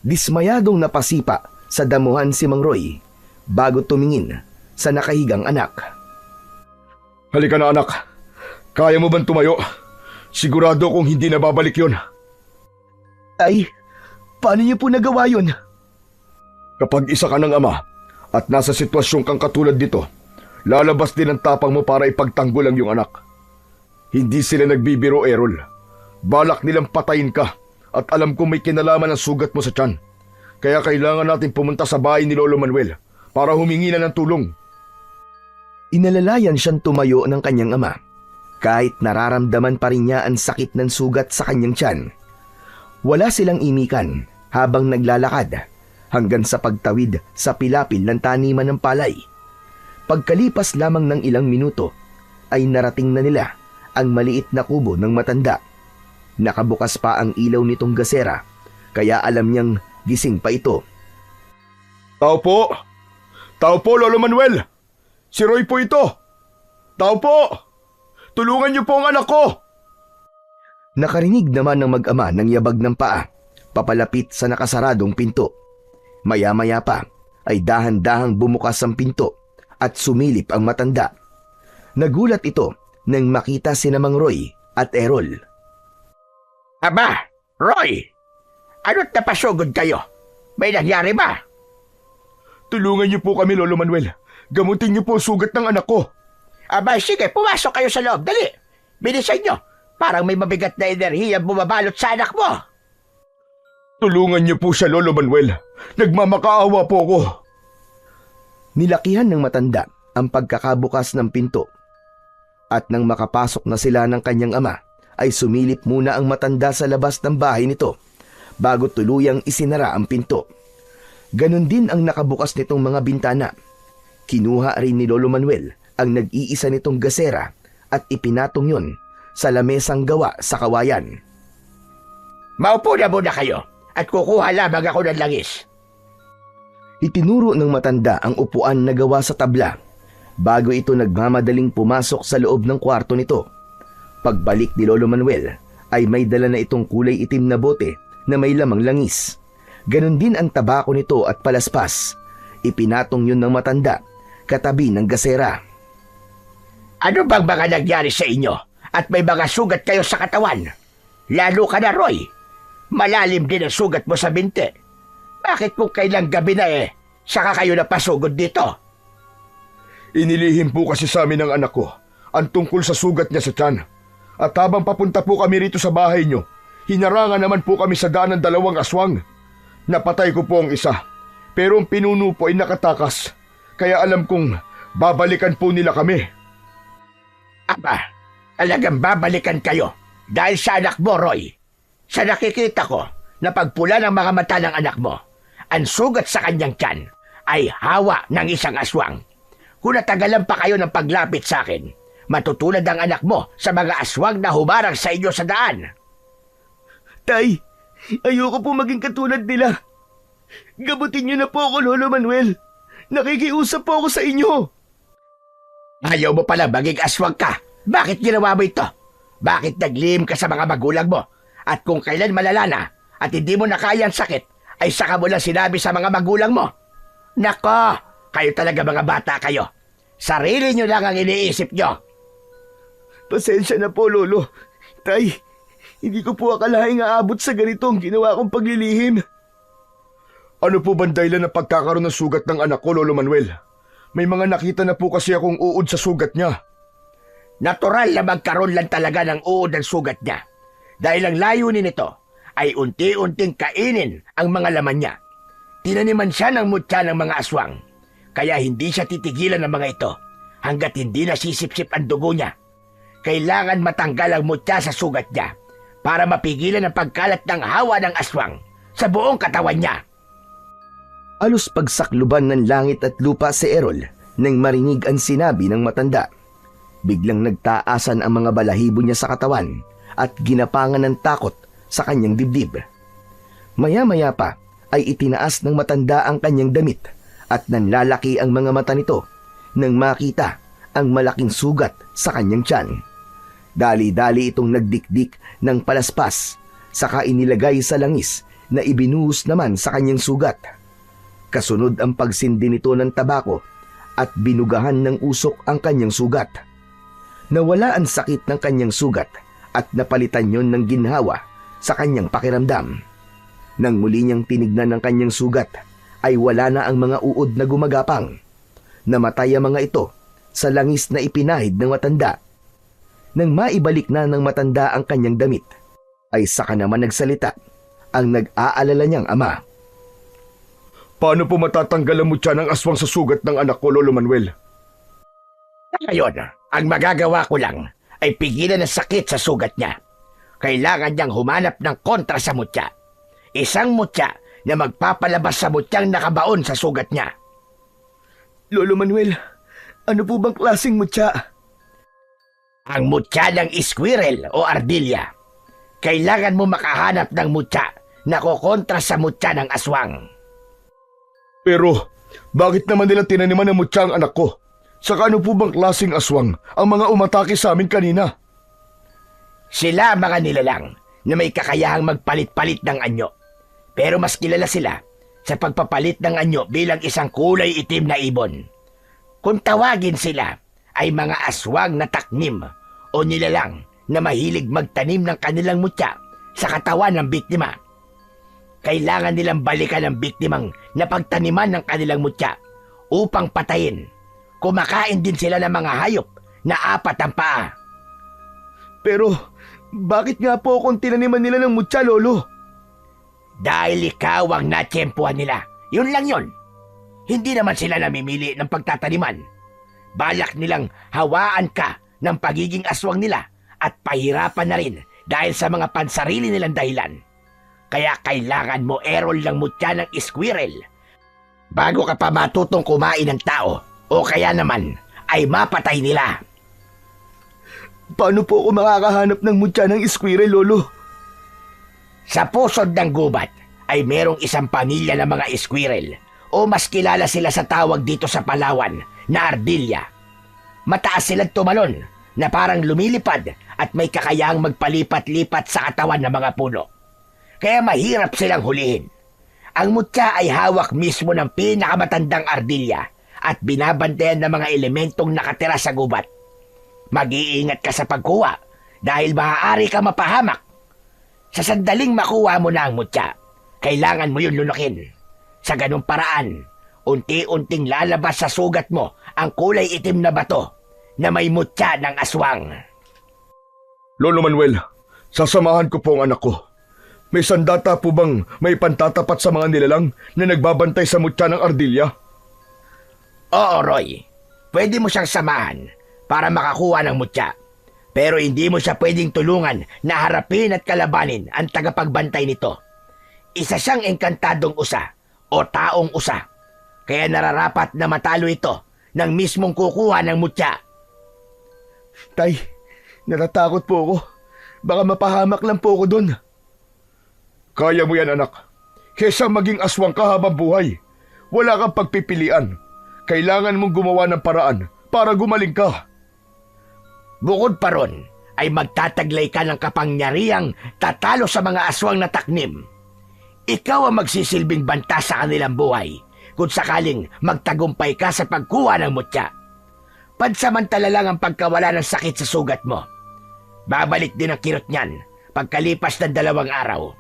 Dismayadong napasipa sa damuhan si Mang Roy bago tumingin sa nakahigang anak. Halika na anak, kaya mo bang tumayo? Sigurado kong hindi na babalik yon. Tay, paano niyo po nagawa yun? Kapag isa ka ng ama at nasa sitwasyon kang katulad dito, lalabas din ang tapang mo para ipagtanggol ang iyong anak. Hindi sila nagbibiro, Errol. Balak nilang patayin ka at alam kong may kinalaman ang sugat mo sa tiyan. Kaya kailangan natin pumunta sa bahay ni Lolo Manuel para humingi na ng tulong. Inalalayan siyang tumayo ng kanyang ama kahit nararamdaman pa rin niya ang sakit ng sugat sa kanyang tiyan. Wala silang imikan habang naglalakad hanggang sa pagtawid sa pilapil ng taniman ng palay. Pagkalipas lamang ng ilang minuto ay narating na nila ang maliit na kubo ng matanda. Nakabukas pa ang ilaw nitong gasera kaya alam niyang gising pa ito. Tao po! Tao po, Lolo Manuel! Si Roy po ito! Tao po! Tulungan niyo po ang anak ko! Nakarinig naman ng mag-ama ng yabag ng paa papalapit sa nakasaradong pinto. Maya-maya pa ay dahan-dahang bumukas ang pinto at sumilip ang matanda. Nagulat ito nang makita sina Mang Roy at Errol. Aba, Roy! Ano't napasugod kayo? May nangyari ba? Tulungan niyo po kami, Lolo Manuel. Gamutin niyo po ang sugat ng anak ko. Aba, sige, pumasok kayo sa loob. Dali! Bilisan nyo! Parang may mabigat na enerhiya bumabalot sa anak mo. Tulungan niyo po siya, Lolo Manuel. Nagmamakaawa po ako. Nilakihan ng matanda ang pagkakabukas ng pinto. At nang makapasok na sila ng kanyang ama, ay sumilip muna ang matanda sa labas ng bahay nito bago tuluyang isinara ang pinto. Ganon din ang nakabukas nitong mga bintana. Kinuha rin ni Lolo Manuel ang nag-iisa nitong gasera at ipinatong yon sa lamesang gawa sa kawayan. Maupo na muna kayo at kukuha lamang ako ng langis. Itinuro ng matanda ang upuan na gawa sa tabla bago ito nagmamadaling pumasok sa loob ng kwarto nito. Pagbalik ni Lolo Manuel ay may dala na itong kulay itim na bote na may lamang langis. Ganon din ang tabako nito at palaspas. Ipinatong yun ng matanda katabi ng gasera. Ano bang mga nangyari sa inyo? At may mga sugat kayo sa katawan? Lalo ka na, Roy. Malalim din ang sugat mo sa binti. Bakit kung kailang gabi na saka kayo napasugod dito? Inilihim po kasi sa amin ng anak ko ang tungkol sa sugat niya sa tiyan. At habang papunta po kami rito sa bahay niyo, hinarangan naman po kami sa daan ng dalawang aswang. Napatay ko po ang isa, pero ang pinuno po ay nakatakas. Kaya alam kong babalikan po nila kami. Aba, talagang babalikan kayo dahil sa anak mo, Roy. Sa nakikita ko na pagpula ng mga mata ng anak mo, ang sugat sa kanyang tiyan ay hawa ng isang aswang. Kung natagalan pa kayo ng paglapit sa akin, matutulad ang anak mo sa mga aswang na humarang sa inyo sa daan. Tay, ayoko po maging katulad nila. Gamutin niyo na po ako, Lolo Manuel. Nakikiusap po ako sa inyo. Ayaw mo pala maging aswang ka. Bakit ginawa mo ito? Bakit naglihim ka sa mga magulang mo? At kung kailan malala na at hindi mo na kaya ang sakit, ay saka mo lang sinabi sa mga magulang mo. Nako, kayo talaga mga bata kayo. Sarili nyo lang ang iniisip nyo. Pasensya na po, Lolo. Tay, hindi ko po akalaing aabot sa ganito ang ginawa kong paglilihim. Ano po bang dahilan ng pagkakaroon ng sugat ng anak ko, Lolo Manuel? May mga nakita na po kasi akong uod sa sugat niya. Natural na magkaroon lang talaga ng uod ng sugat niya. Dahil ang layunin nito ay unti-unting kainin ang mga laman niya. Tinaniman siya ng mutya ng mga aswang. Kaya hindi siya titigilan ng mga ito hanggat hindi nasisipsip ang dugo niya. Kailangan matanggal ang mutya sa sugat niya para mapigilan ang pagkalat ng hawa ng aswang sa buong katawan niya. Alos pagsakluban ng langit at lupa si Errol nang marinig ang sinabi ng matanda. Biglang nagtaasan ang mga balahibo niya sa katawan at ginapangan ng takot sa kanyang dibdib. Maya-maya pa ay itinaas ng matanda ang kanyang damit at nanlalaki ang mga mata nito nang makita ang malaking sugat sa kanyang tiyan. Dali-dali itong nagdikdik ng palaspas, saka inilagay sa langis na ibinuhos naman sa kanyang sugat. Kasunod ang pagsindi nito ng tabako at binugahan ng usok ang kanyang sugat. Nawala ang sakit ng kanyang sugat at napalitan yon ng ginhawa sa kanyang pakiramdam. Nang muli niyang tinignan ang kanyang sugat, ay wala na ang mga uod na gumagapang. Namatay ang mga ito sa langis na ipinahid ng matanda. Nang maibalik na ng matanda ang kanyang damit, ay saka naman nagsalita ang nag-aalala niyang ama. Paano po matatanggal ang mutya ng aswang sa sugat ng anak ko, Lolo Manuel? Ngayon, ang magagawa ko lang ay pigilan ang sakit sa sugat niya. Kailangan niyang humanap ng kontra sa mutya. Isang mutya na magpapalabas sa mutyang nakabaon sa sugat niya. Lolo Manuel, ano po bang klaseng mutya? Ang mutya ng squirrel o ardilya. Kailangan mo makahanap ng mutya na kukontra sa mutya ng aswang. Pero, bakit naman nila tinaniman ng mutya ang anak ko? Saka ano po bang klaseng aswang ang mga umatake sa amin kanina? Sila mga nilalang na may kakayahang magpalit-palit ng anyo. Pero mas kilala sila sa pagpapalit ng anyo bilang isang kulay itim na ibon. Kung tawagin sila ay mga aswang na taknim o nilalang na mahilig magtanim ng kanilang mutya sa katawan ng biktima. Kailangan nilang balikan ang biktimang napagtaniman ng kanilang mutya upang patayin. Kumakain din sila ng mga hayop na 4 ang paa. Pero, bakit nga po kung tinaniman nila ng mutya, Lolo? Dahil ikaw ang natsyempuhan nila. Yun lang yun. Hindi naman sila namimili ng pagtataniman. Balak nilang hawaan ka ng pagiging aswang nila at pahirapan na rin dahil sa mga pansarili nilang dahilan. Kaya kailangan mo erol ng mutya ng squirrel bago ka pa matutong kumain ng tao o kaya naman ay mapatay nila. Paano po ako makakahanap ng mutya ng squirrel, Lolo? Sa pusod ng gubat ay merong isang pamilya ng mga squirrel o mas kilala sila sa tawag dito sa Palawan na ardilya. Mataas silang tumalon na parang lumilipad at may kakayahang magpalipat-lipat sa katawan ng mga puno. Kaya mahirap silang hulihin. Ang mutya ay hawak mismo ng pinakamatandang ardilya at binabantayan ng mga elementong nakatira sa gubat. Mag-iingat ka sa pagkuha dahil maaari ka mapahamak. Sa sandaling makuha mo na ang mutya, kailangan mo yun lunukin. Sa ganung paraan, unti-unting lalabas sa sugat mo ang kulay itim na bato na may mutya ng aswang. Lolo Manuel, sasamahan ko po ang anak ko. May sandata po bang may pantatapat sa mga nilalang na nagbabantay sa mutya ng ardilya? Oo, Roy. Pwede mo siyang samahan para makakuha ng mutya. Pero hindi mo siya pwedeng tulungan na harapin at kalabanin ang tagapagbantay nito. Isa siyang engkantadong usa o taong usa. Kaya nararapat na matalo ito ng mismong kukuha ng mutya. Tay, natatakot po ako. Baka mapahamak lang po ako doon. Kaya mo yan, anak. Kesa maging aswang ka habang buhay. Wala kang pagpipilian. Kailangan mong gumawa ng paraan para gumaling ka. Bukod pa ron, ay magtataglay ka ng kapangyarihang tatalo sa mga aswang na taknim. Ikaw ang magsisilbing banta sa kanilang buhay kung sakaling magtagumpay ka sa pagkuha ng mutya. Pansamantala lang ang pagkawala ng sakit sa sugat mo. Babalik din ang kirot niyan pagkalipas ng 2 araw.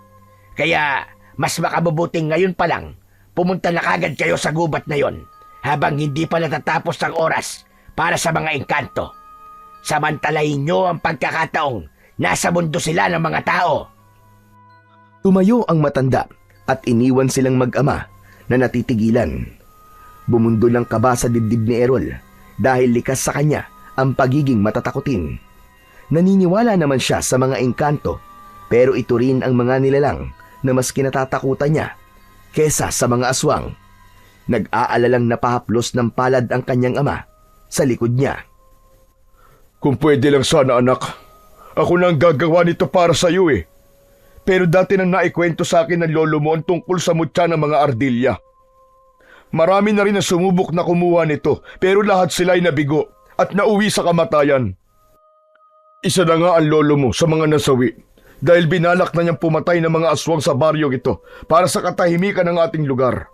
Kaya mas makabubuting ngayon pa lang pumunta na kagad kayo sa gubat na yon habang hindi pa natatapos ang oras para sa mga engkanto. Samantalahin nyo ang pagkakataong nasa mundo sila ng mga tao. Tumayo ang matanda at iniwan silang mag-ama na natitigilan. Bumundo lang kaba sa dibdib ni Errol dahil likas sa kanya ang pagiging matatakutin. Naniniwala naman siya sa mga engkanto pero ito rin ang mga nilalang na mas kinatatakutan niya kesa sa mga aswang. Nag-aalalang napahaplos ng palad ang kanyang ama sa likod niya. Kung pwede lang sana, anak. Ako na ang gagawa nito para sa iyo eh. Pero dati nang naikwento sa akin ng lolo mo ang tungkol sa mutya ng mga ardilya. Marami na rin ang sumubok na kumuha nito, pero lahat sila ay nabigo at nauwi sa kamatayan. Isa na nga ang lolo mo sa mga nasawi dahil binalak na niyang pumatay ng mga aswang sa baryong ito para sa katahimikan ng ating lugar.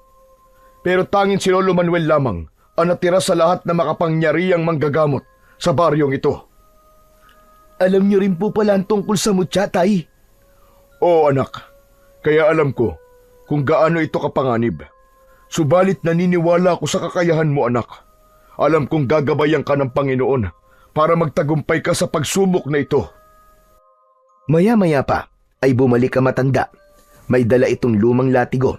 Pero tanging si Lolo Manuel lamang ang natira sa lahat na makapangyarihang manggagamot sa baryong ito. Alam niyo rin po pala ang tungkol sa mutya, Tay. Oo anak, kaya alam ko kung gaano ito kapanganib. Subalit naniniwala ako sa kakayahan mo anak. Alam kong gagabayan ka ng Panginoon para magtagumpay ka sa pagsubok na ito. Maya-maya pa ay bumalik ang matanda. May dala itong lumang latigo.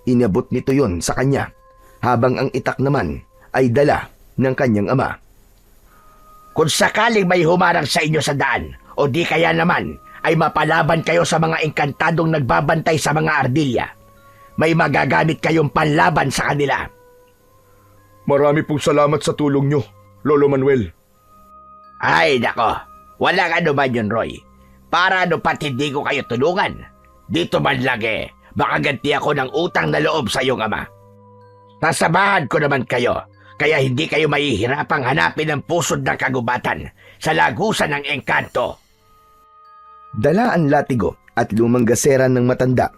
Inabot nito yon sa kanya, habang ang itak naman ay dala ng kanyang ama. Kung sakaling may humarang sa inyo sa daan, o di kaya naman ay mapalaban kayo sa mga engkantadong nagbabantay sa mga ardilya, may magagamit kayong panlaban sa kanila. Marami pong salamat sa tulong nyo, Lolo Manuel. Ay nako, walang ano man yun, Roy. Para ano pat hindi ko kayo tulungan. Dito man lang makaganti ako ng utang na loob sa iyong ama. Tasabahan ko naman kayo, kaya hindi kayo mahihirapang hanapin ang pusod ng kagubatan sa lagusan ng engkanto. Dala ang latigo at lumang gasera ng matanda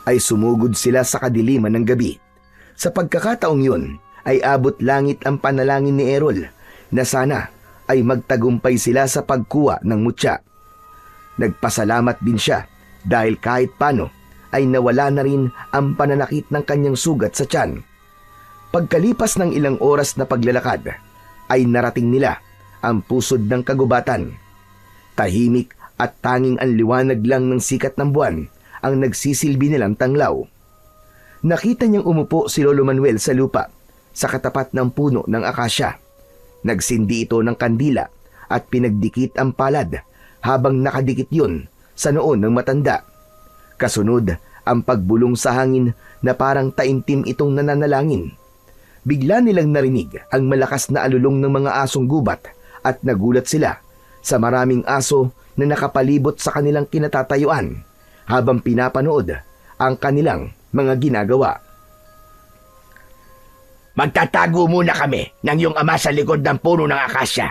ay sumugod sila sa kadiliman ng gabi. Sa pagkakataong yun ay abot langit ang panalangin ni Errol na sana ay magtagumpay sila sa pagkuha ng mutya. Nagpasalamat din siya dahil kahit paano ay nawala na rin ang pananakit ng kanyang sugat sa tiyan. Pagkalipas ng ilang oras na paglalakad ay narating nila ang pusod ng kagubatan. Tahimik at tanging ang liwanag lang ng sikat ng buwan ang nagsisilbi nilang tanglaw. Nakita niyang umupo si Lolo Manuel sa lupa sa katapat ng puno ng akasya. Nagsindi ito ng kandila at pinagdikit ang palad habang nakadikit yun sa noon ng matanda. Kasunod ang pagbulong sa hangin na parang taimtim itong nananalangin. Bigla nilang narinig ang malakas na alulong ng mga asong gubat at nagulat sila sa maraming aso na nakapalibot sa kanilang kinatatayuan habang pinapanood ang kanilang mga ginagawa. Magtatago muna kami ng iyong ama sa likod ng puno ng akasya.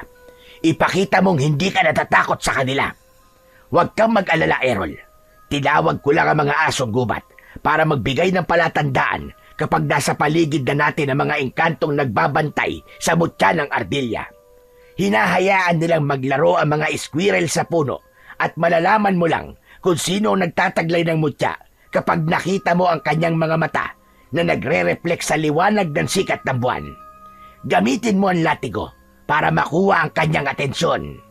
Ipakita mong hindi ka natatakot sa kanila. Huwag kang mag-alala, Errol. Tinawag ko lang ang mga asong gubat para magbigay ng palatandaan kapag nasa paligid na natin ang mga engkantong nagbabantay sa mutya ng ardilya. Hinahayaan nilang maglaro ang mga squirrel sa puno at malalaman mo lang kung sino ang nagtataglay ng mutya kapag nakita mo ang kanyang mga mata na nagre-reflect sa liwanag ng sikat ng buwan. Gamitin mo ang latigo para makuha ang kanyang atensyon.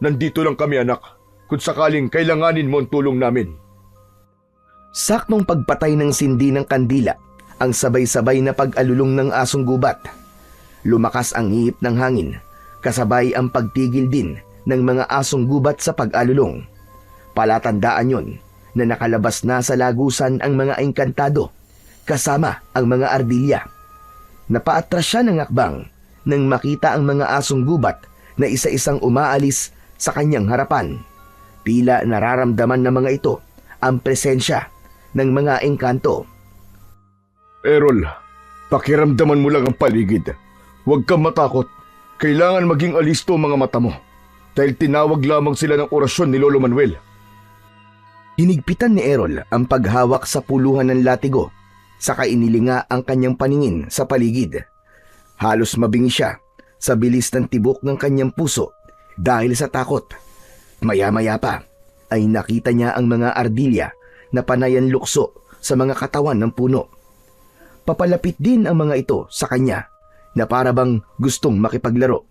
Nandito lang kami anak, kung sakaling kailanganin mo ang tulong namin. Saktong pagpatay ng sindi ng kandila ang sabay-sabay na pag-alulong ng asong gubat. Lumakas ang ihip ng hangin, kasabay ang pagtigil din ng mga asong gubat sa pag-alulong. Palatandaan yon na nakalabas na sa lagusan ang mga engkantado kasama ang mga ardilya. Napaatras siya ng akbang nang makita ang mga asong gubat na isa-isang umaalis sa kanyang harapan. Tila nararamdaman ng mga ito ang presensya ng mga engkanto. Errol, pakiramdaman mo lang ang paligid. Huwag kang matakot. Kailangan maging alisto ang mga mata mo dahil tinawag lamang sila ng orasyon ni Lolo Manuel. Hinigpitan ni Errol ang paghawak sa puluhan ng latigo, saka inilinga ang kanyang paningin sa paligid. Halos mabingi siya sa bilis ng tibok ng kanyang puso dahil sa takot. Maya-maya pa ay nakita niya ang mga ardilya na panayan lukso sa mga katawan ng puno. Papalapit din ang mga ito sa kanya na parabang gustong makipaglaro.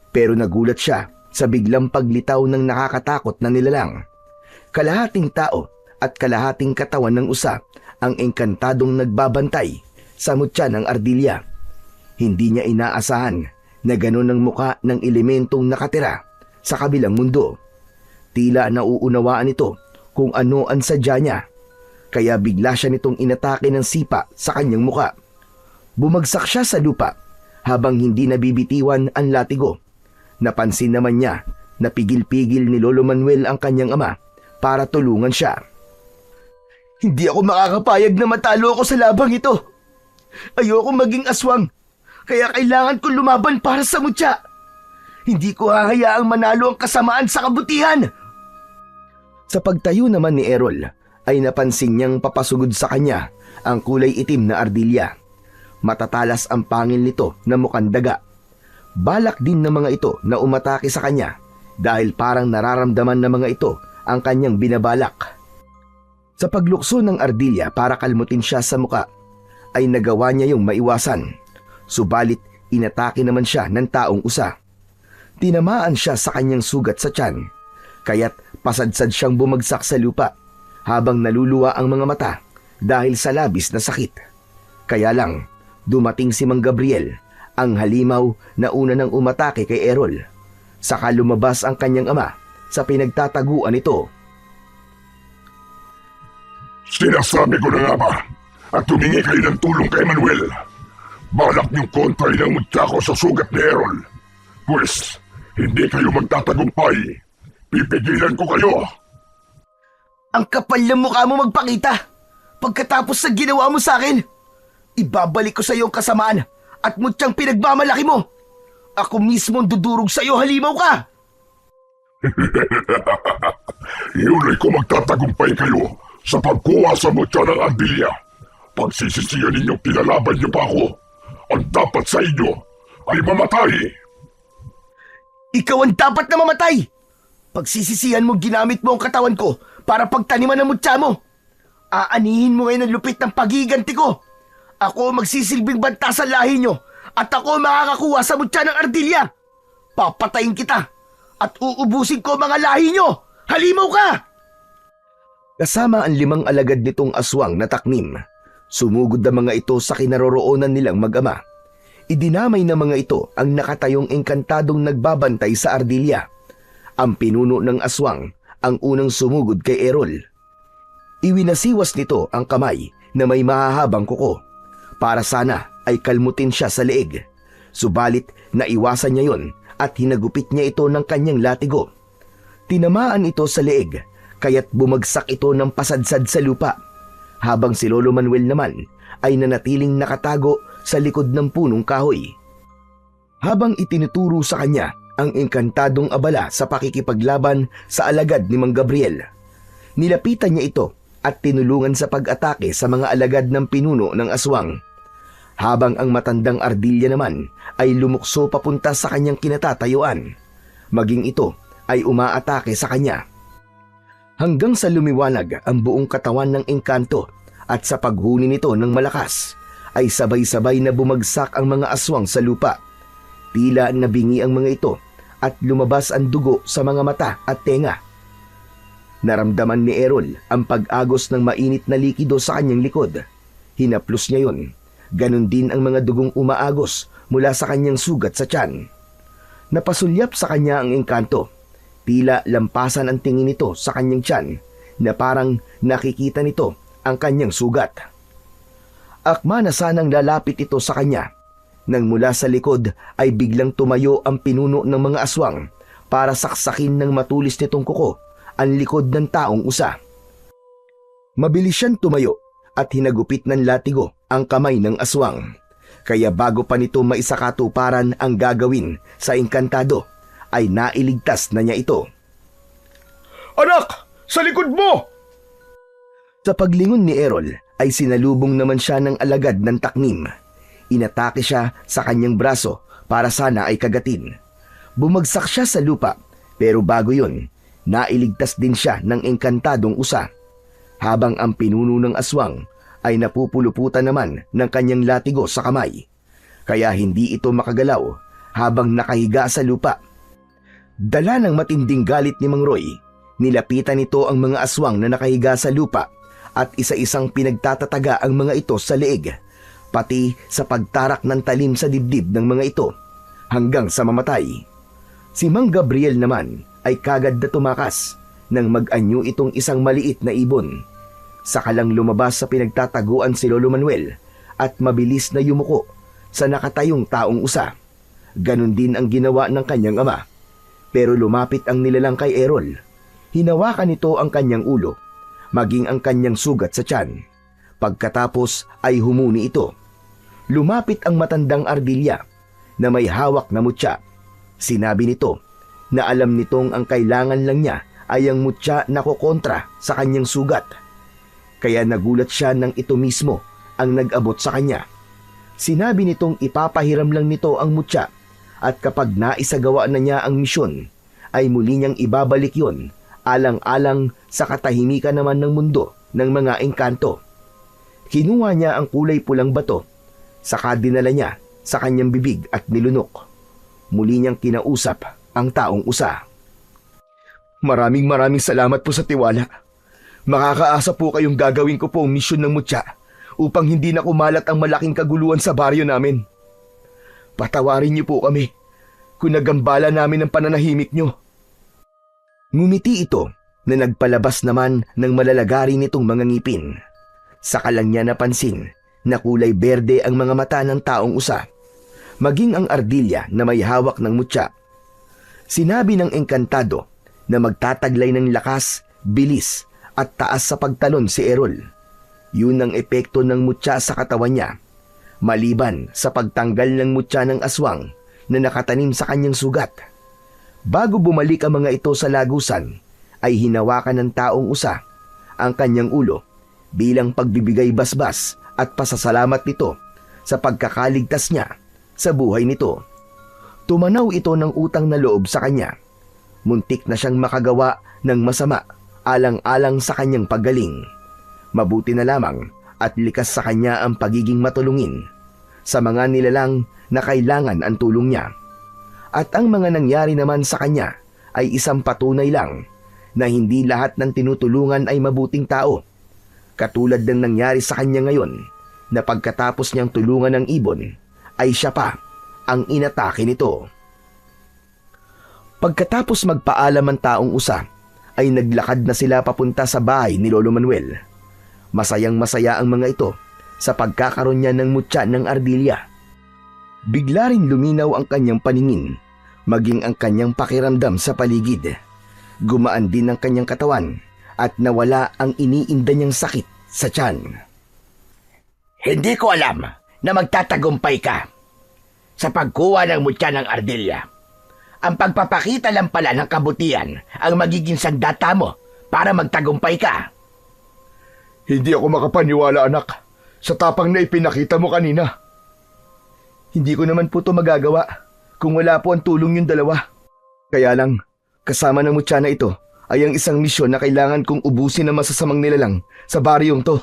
Pero nagulat siya sa biglang paglitaw ng nakakatakot na nilalang. Kalahating tao at kalahating katawan ng usa ang engkantadong nagbabantay sa mutya ng ardilya. Hindi niya inaasahan na ganon ang muka ng elementong nakatira sa kabilang mundo. Tila nauunawaan ito kung ano ang sadya niya, kaya bigla siya nitong inatake ng sipa sa kanyang muka. Bumagsak siya sa lupa habang hindi nabibitiwan ang latigo. Napansin naman niya na pigil-pigil ni Lolo Manuel ang kanyang ama para tulungan siya. Hindi ako makakapayag na matalo ako sa labang ito. Ayoko maging aswang, kaya kailangan ko lumaban para sa mutya. Hindi ko hahayaang manalo ang kasamaan sa kabutihan. Sa pagtayo naman ni Errol, ay napansin niyang papasugod sa kanya ang kulay itim na ardilya. Matatalas ang pangil nito na mukhang daga. Balak din ng mga ito na umatake sa kanya dahil parang nararamdaman ng mga ito ang kanyang binabalak. Sa paglukso ng ardilya para kalmutin siya sa muka, ay nagawa niya yung maiwasan. Subalit inatake naman siya ng taong usa. Tinamaan siya sa kanyang sugat sa tiyan, kaya't pasadsad siyang bumagsak sa lupa habang naluluwa ang mga mata dahil sa labis na sakit. Kaya lang, dumating si Mang Gabriel, ang halimaw na una nang umatake kay Errol. Saka lumabas ang kanyang ama sa pinagtataguan nito. Sinasabi ko na nga ba at tumingi kayo ng tulong kay Manuel. Balak niyong kontray ng mutya ko sa sugat ni Errol. Pwes, hindi kayo magtatagumpay. Pipigilan ko kayo. Ang kapal ng mukha mo magpakita. Pagkatapos sa ginawa mo sa akin, ibabalik ko sa iyo ang kasamaan at mutyang pinagmamalaki mo. Ako mismo ang dudurog sa iyo, halimaw ka! Iulay ko magtatagumpay kayo sa pagkuha sa mutya ng Ardilya. Pagsisisiyan ninyong pinalaban niyo pa ako, ang dapat sa inyo ay mamatay. Ikaw ang dapat na mamatay! Pagsisisihan mo ginamit mo ang katawan ko para pagtaniman ng mutya mo. Aanihin mo ngayon ang lupit ng pagiganti ko. Ako magsisilbing banta sa lahi nyo at ako makakakuha sa mutya ng Ardilya. Papatayin kita at uubusin ko mga lahi nyo. Halimaw ka! Kasama ang 5 alagad nitong aswang na taknim, sumugod ang mga ito sa kinaroroonan nilang mag-ama. Idinamay ng mga ito ang nakatayong engkantadong nagbabantay sa Ardilya. Ang pinuno ng aswang ang unang sumugod kay Errol. Iwinasiwas nito ang kamay na may mahahabang kuko para sana ay kalmutin siya sa leeg. Subalit naiwasan niya yon at hinagupit niya ito ng kanyang latigo. Tinamaan ito sa leeg kaya't bumagsak ito ng pasadsad sa lupa, habang si Lolo Manuel naman ay nanatiling nakatago sa likod ng punong kahoy. Habang itinuturo sa kanya ang engkantadong abala sa pakikipaglaban sa alagad ni Mang Gabriel, nilapitan niya ito at tinulungan sa pag-atake sa mga alagad ng pinuno ng aswang, habang ang matandang Ardilya naman ay lumukso papunta sa kanyang kinatatayuan. Maging ito ay umaatake sa kanya. Hanggang sa lumiwanag ang buong katawan ng engkanto at sa paghuni nito ng malakas, ay sabay-sabay na bumagsak ang mga aswang sa lupa. Tila nabingi ang mga ito at lumabas ang dugo sa mga mata at tenga. Naramdaman ni Errol ang pag-agos ng mainit na likido sa kanyang likod. Hinaplos niya yon. Ganon din ang mga dugong umaagos mula sa kanyang sugat sa tiyan. Napasulyap sa kanya ang engkanto. Tila lampasan ang tingin nito sa kanyang tiyan na parang nakikita nito ang kanyang sugat. Akma na sanang lalapit ito sa kanya nang mula sa likod ay biglang tumayo ang pinuno ng mga aswang para saksakin ng matulis nitong kuko ang likod ng taong usa. Mabilis siyang tumayo at hinagupit ng latigo ang kamay ng aswang. Kaya bago pa nito maisakatuparan ang gagawin sa engkantado, ay nailigtas na niya ito. Anak! Sa likod mo! Sa paglingon ni Errol ay sinalubong naman siya ng alagad ng taknim. Inatake siya sa kanyang braso para sana ay kagatin. Bumagsak siya sa lupa, pero bago yun, nailigtas din siya ng engkantadong usa. Habang ang pinuno ng aswang ay napupuluputan naman ng kanyang latigo sa kamay. Kaya hindi ito makagalaw habang nakahiga sa lupa. Dala ng matinding galit ni Mang Roy, nilapitan nito ang mga aswang na nakahiga sa lupa at isa-isang pinagtatataga ang mga ito sa leeg, pati sa pagtarak ng talim sa dibdib ng mga ito, hanggang sa mamatay. Si Mang Gabriel naman ay kagad na tumakas nang mag-anyo itong isang maliit na ibon. Saka lang lumabas sa pinagtataguan si Lolo Manuel at mabilis na yumuko sa nakatayong taong usa. Ganon din ang ginawa ng kanyang ama. Pero lumapit ang nilalang kay Errol. Hinawakan nito ang kanyang ulo, maging ang kanyang sugat sa tiyan. Pagkatapos ay humuni ito. Lumapit ang matandang Ardilla na may hawak na mutya. Sinabi nito na alam nitong ang kailangan lang niya ay ang mutya na kukontra sa kanyang sugat. Kaya nagulat siya nang ito mismo ang nag-abot sa kanya. Sinabi nitong ipapahiram lang nito ang mutya at kapag naisagawa na niya ang misyon, ay muli niyang ibabalik yon alang-alang sa katahimikan naman ng mundo ng mga engkanto. Kinuha niya ang kulay pulang bato, saka dinala niya sa kanyang bibig at nilunok. Muli niyang kinausap ang taong usa. Maraming salamat po sa tiwala. Makakaasa po kayong gagawin ko po ang misyon ng mutya upang hindi na kumalat ang malaking kaguluhan sa baryo namin. Patawarin niyo po kami kung nagambala namin ang pananahimik niyo. Ngumiti ito na nagpalabas naman ng malalagari nitong mga ngipin. Saka lang niya napansin na kulay berde ang mga mata ng taong usa, maging ang Ardilla na may hawak ng mutya. Sinabi ng engkantado na magtataglay ng lakas, bilis at taas sa pagtalon si Errol. Yun ang epekto ng mutya sa katawan niya, maliban sa pagtanggal ng mutya ng aswang na nakatanim sa kanyang sugat. Bago bumalik ang mga ito sa lagusan, ay hinawakan ng taong usa ang kanyang ulo bilang pagbibigay basbas at pasasalamat nito sa pagkakaligtas niya sa buhay nito. Tumanaw ito ng utang na loob sa kanya. Muntik na siyang makagawa ng masama alang-alang sa kanyang paggaling. Mabuti na lamang at likas sa kanya ang pagiging matulungin sa mga nilalang na kailangan ang tulong niya. At ang mga nangyari naman sa kanya ay isang patunay lang na hindi lahat ng tinutulungan ay mabuting tao. Katulad ng nangyari sa kanya ngayon na pagkatapos niyang tulungan ng ibon, ay siya pa ang inatake nito. Pagkatapos magpaalam ang taong usa, ay naglakad na sila papunta sa bahay ni Lolo Manuel. Masayang masaya ang mga ito sa pagkakaroon niya ng mutya ng Ardilla. Bigla rin luminaw ang kanyang paningin, maging ang kanyang pakiramdam sa paligid. Gumaan din ang kanyang katawan at nawala ang iniinda niyang sakit sa tiyan. Hindi ko alam na magtatagumpay ka sa pagkuha ng mutya ng Ardilla. Ang pagpapakita lang pala ng kabutihan ang magiging sandata mo para magtagumpay ka. Hindi ako makapaniwala, anak, sa tapang na ipinakita mo kanina. Hindi ko naman po ito magagawa kung wala po ang tulong yung dalawa. Kaya lang, kasama ng mutya na ito ay ang isang misyon na kailangan kong ubusin ng masasamang nilalang sa baryong to.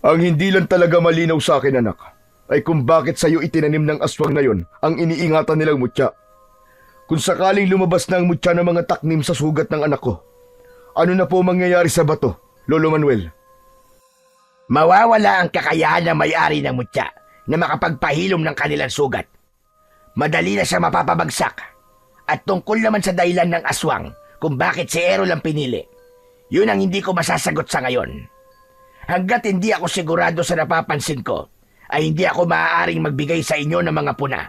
Ang hindi lang talaga malinaw sa akin, anak, ay kung bakit sa'yo itinanim ng aswang na yon ang iniingatan nilang mutya. Kung sakaling lumabas na ang mutya ng mga taknim sa sugat ng anak ko, ano na po mangyayari sa bato, Lolo Manuel? Mawawala ang kakayahan ng may-ari ng mutya na makapagpahilom ng kanilang sugat. Madali na siya mapapabagsak. At tungkol naman sa dahilan ng aswang kung bakit si Errol ang pinili, yun ang hindi ko masasagot sa ngayon. Hanggat hindi ako sigurado sa napapansin ko, ay hindi ako maaaring magbigay sa inyo ng mga puna.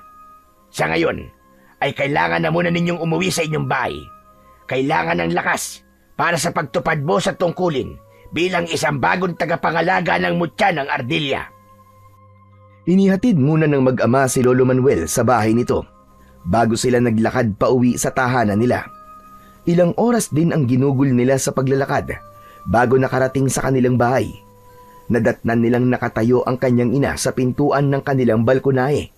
Sa ngayon, ay kailangan na muna ninyong umuwi sa inyong bahay. Kailangan ng lakas para sa pagtupad mo sa tungkulin bilang isang bagong tagapangalaga ng mutya ng Ardilla. Inihatid muna ng mag-ama si Lolo Manuel sa bahay nito bago sila naglakad pa uwi sa tahanan nila. Ilang oras din ang ginugol nila sa paglalakad bago nakarating sa kanilang bahay. Nadatnan nilang nakatayo ang kanyang ina sa pintuan ng kanilang balkonahe.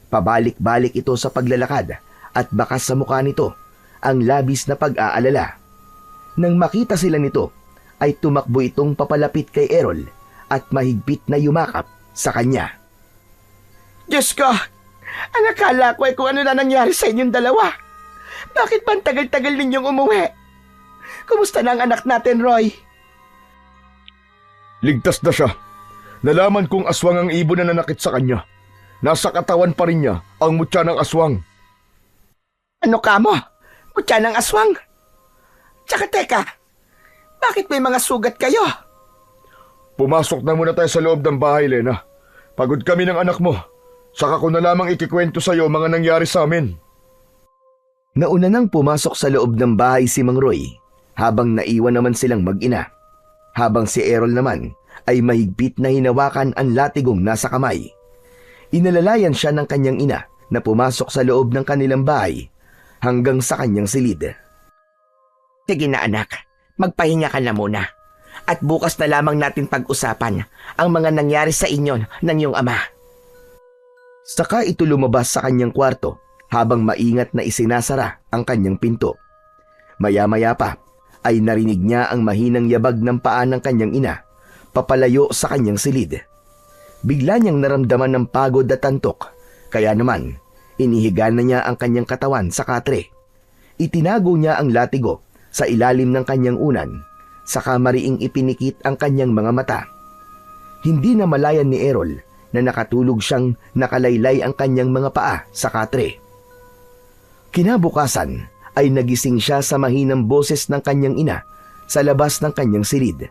Pabalik-balik ito sa paglalakad at bakas sa mukha nito ang labis na pag-aalala. Nang makita sila nito, ay tumakbo itong papalapit kay Errol at mahigpit na yumakap sa kanya. Diyos ko! Ang akala ko ay kung ano na nangyari sa inyong dalawa. Bakit ba ang tagal-tagal ninyong umuwi? Kumusta na ang anak natin, Roy? Ligtas na siya. Nalaman kong aswang ang ibon na nanakit sa kanya. Nasa katawan pa rin niya ang mutya ng aswang. Ano ka mo? Mutya ng aswang? Tsaka teka, bakit may mga sugat kayo? Pumasok na muna tayo sa loob ng bahay, Lena. Pagod kami ng anak mo. Saka ko na lamang ikikwento sa'yo mga nangyari sa amin. Nauna nang pumasok sa loob ng bahay si Mang Roy, habang naiwan naman silang mag-ina. Habang si Errol naman ay mahigpit na hinawakan ang latigong nasa kamay. Inalalayan siya ng kanyang ina na pumasok sa loob ng kanilang bahay hanggang sa kanyang silid. Sige na anak, magpahinga ka na muna. At bukas na lamang natin pag-usapan ang mga nangyari sa inyo ng iyong ama. Saka ito lumabas sa kanyang kwarto habang maingat na isinasara ang kanyang pinto. Maya-maya pa ay narinig niya ang mahinang yabag ng paa ng kanyang ina papalayo sa kanyang silid. Bigla niyang naramdaman ng pagod at antok, kaya naman inihiga na niya ang kanyang katawan sa katre. Itinago niya ang latigo sa ilalim ng kanyang unan, saka mariing ipinikit ang kanyang mga mata. Hindi na malayan ni Errol na nakatulog siyang nakalaylay ang kanyang mga paa sa katre. Kinabukasan ay nagising siya sa mahinang boses ng kanyang ina sa labas ng kanyang silid.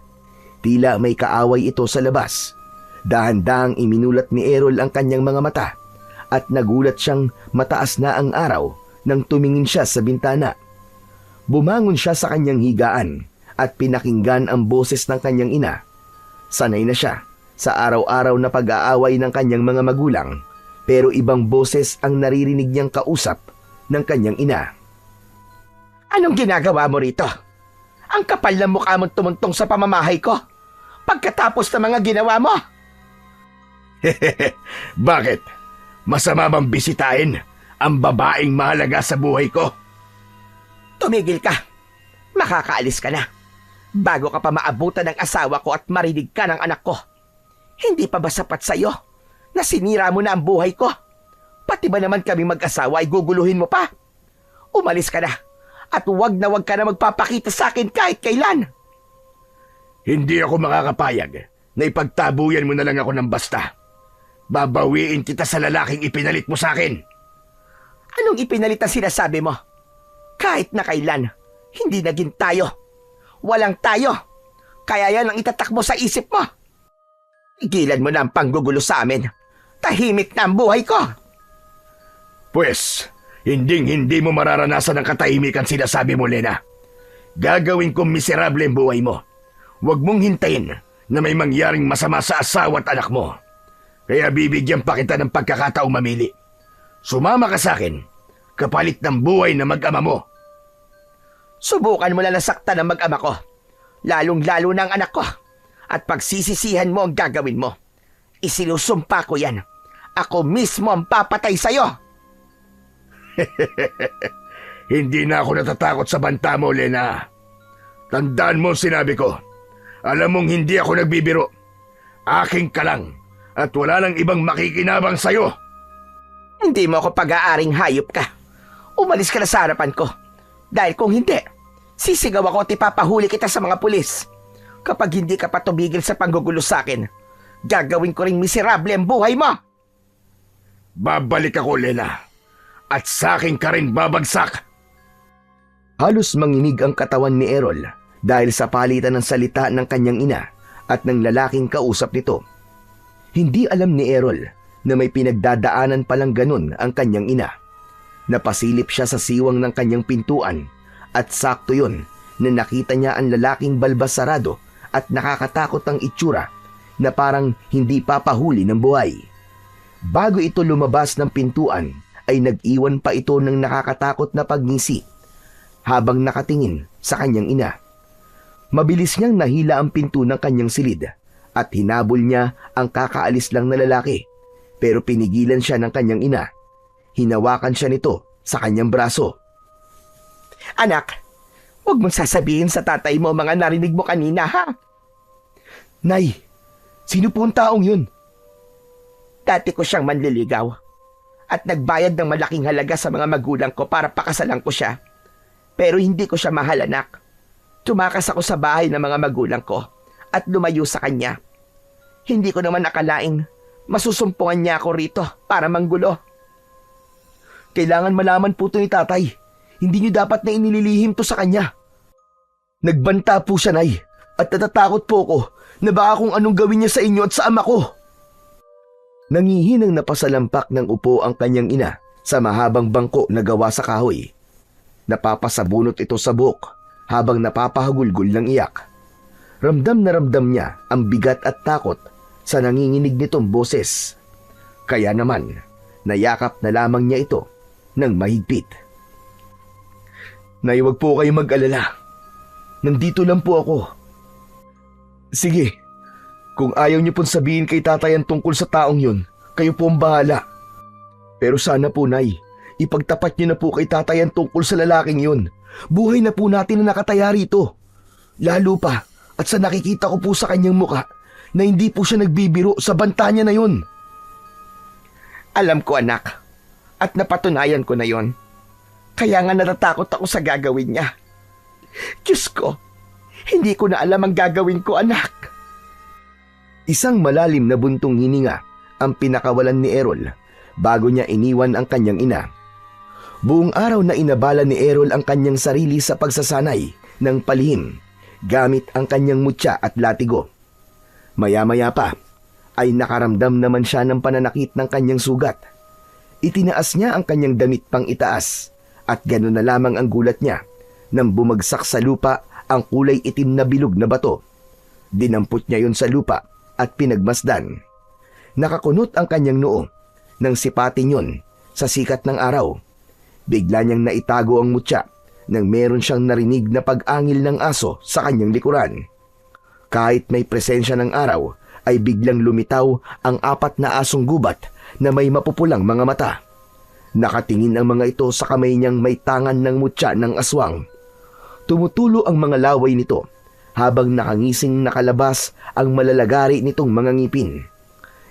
Tila may kaaway ito sa labas. Dahan-dahang iminulat ni Errol ang kanyang mga mata at nagulat siyang mataas na ang araw nang tumingin siya sa bintana. Bumangon siya sa kanyang higaan at pinakinggan ang boses ng kanyang ina. Sanay na siya sa araw-araw na pag-aaway ng kanyang mga magulang, pero ibang boses ang naririnig niyang kausap ng kanyang ina. Anong ginagawa mo rito? Ang kapal ng mukha mong tumuntong sa pamamahay ko pagkatapos ng mga ginawa mo. Bakit? Masama bang bisitahin ang babaeng mahalaga sa buhay ko? Tumigil ka. Makakaalis ka na. Bago ka pa maabutan ng asawa ko at marinig ka ng anak ko. Hindi pa ba sapat sa'yo na sinira mo na ang buhay ko? Pati ba naman kami mag-asawa ay guguluhin mo pa? Umalis ka na at huwag ka na magpapakita sa akin kahit kailan. Hindi ako makakapayag na ipagtabuyan mo na lang ako ng basta. Babawiin kita sa lalaking ipinalit mo sa akin. Anong ipinalit ang sinasabi mo? Kahit na kailan, hindi naging tayo. Walang tayo. Kaya yan ang itatak mo sa isip mo. Igilan mo na ang panggugulo sa amin. Tahimik na ang buhay ko. Pwes, hindi mo mararanasan ang katahimikan sinasabi mo, Lena. Gagawin kong miserable ang buhay mo. Huwag mong hintayin na may mangyaring masama sa asawa at anak mo. Kaya bibigyan pa kita ng pagkakataong mamili. Sumama ka sa akin, kapalit ng buhay na mag-ama mo. Subukan mo na nasaktan ang mag-ama ko. Lalong-lalo na ang anak ko. At pagsisisihan mo ang gagawin mo. Isinusumpa ko yan. Ako mismo ang papatay sa'yo. Hindi na ako natatakot sa banta mo, Lena. Tandaan mo sinabi ko. Alam mong hindi ako nagbibiro. Aking ka lang at wala nang ibang makikinabang sa'yo. Hindi mo ako pag-aaring hayop ka. Umalis ka na sa harapan ko. Dahil kung hindi, sisigaw ako at ipapahuli kita sa mga pulis. Kapag hindi ka pa tumigil sa panggugulo sa akin, gagawin ko ring miserable ang buhay mo. Babalik ako, Lena. At sa akin ka rin babagsak. Halos manginig ang katawan ni Errol dahil sa palitan ng salita ng kanyang ina at ng lalaking kausap nito. Hindi alam ni Errol na may pinagdadaanan palang ganun ang kanyang ina. Napasilip siya sa siwang ng kanyang pintuan at sakto yun na nakita niya ang lalaking balbas sarado at nakakatakot ang itsura na parang hindi papahuli ng buhay. Bago ito lumabas ng pintuan ay nag-iwan pa ito ng nakakatakot na pagngisi habang nakatingin sa kanyang ina. Mabilis niyang nahila ang pinto ng kanyang silid at hinabol niya ang kakaalis lang na lalaki, pero pinigilan siya ng kanyang ina. Hinawakan siya nito sa kanyang braso. Anak, huwag mong sasabihin sa tatay mo mga narinig mo kanina, ha? Nay, sino po ang taong yun? Dati ko siyang manliligaw at nagbayad ng malaking halaga sa mga magulang ko para pakasalan ko siya. Pero hindi ko siya mahal, anak. Tumakas ako sa bahay ng mga magulang ko at lumayo sa kanya. Hindi ko naman akalaing masusumpungan niya ako rito para manggulo. Kailangan malaman po ito ni tatay. Hindi niyo dapat na inililihim to sa kanya. Nagbanta po siya, Nay, at natatakot po ko na baka kung anong gawin niya sa inyo at sa ama ko. Nangihinang napasalampak ng upo ang kanyang ina sa mahabang bangko na gawa sa kahoy. Napapasabunot ito sa buhok habang napapahagulgol ng iyak. Ramdam na ramdam niya ang bigat at takot sa nanginginig nitong boses. Kaya naman, nayakap na lamang niya ito ng mahigpit. Nay, huwag po kayo mag-alala. Nandito lang po ako. Sige, kung ayaw niyo pong sabihin kay tatay ang tungkol sa taong yun, kayo po ang bahala. Pero sana po, Nay, ipagtapat niyo na po kay tatay ang tungkol sa lalaking yun. Buhay na po natin na nakataya rito. Lalo pa, at sa nakikita ko po sa kanyang muka, na hindi po siya nagbibiro sa banta niya na yun. Alam ko, anak. At napatunayan ko na yon. Kaya nga natatakot ako sa gagawin niya. Diyos ko, hindi ko na alam ang gagawin ko, anak. Isang malalim na buntong hininga ang pinakawalan ni Errol bago niya iniwan ang kanyang ina. Buong araw na inabala ni Errol ang kanyang sarili sa pagsasanay ng palihim gamit ang kanyang mutya at latigo. Maya-maya pa ay nakaramdam naman siya ng pananakit ng kanyang sugat. Itinaas niya ang kanyang damit pang itaas at gano'n na lamang ang gulat niya nang bumagsak sa lupa ang kulay itim na bilog na bato. Dinampot niya yun sa lupa at pinagmasdan. Nakakunot ang kanyang noo nang sipatin yun sa sikat ng araw. Bigla niyang naitago ang mutya nang meron siyang narinig na pag-angil ng aso sa kanyang likuran. Kahit may presensya ng araw, ay biglang lumitaw ang 4 na asong gubat na may mapupulang mga mata. Nakatingin ang mga ito sa kamay niyang may tangan ng mutya ng aswang. Tumutulo ang mga laway nito habang nakangising nakalabas ang malalagari nitong mga ngipin.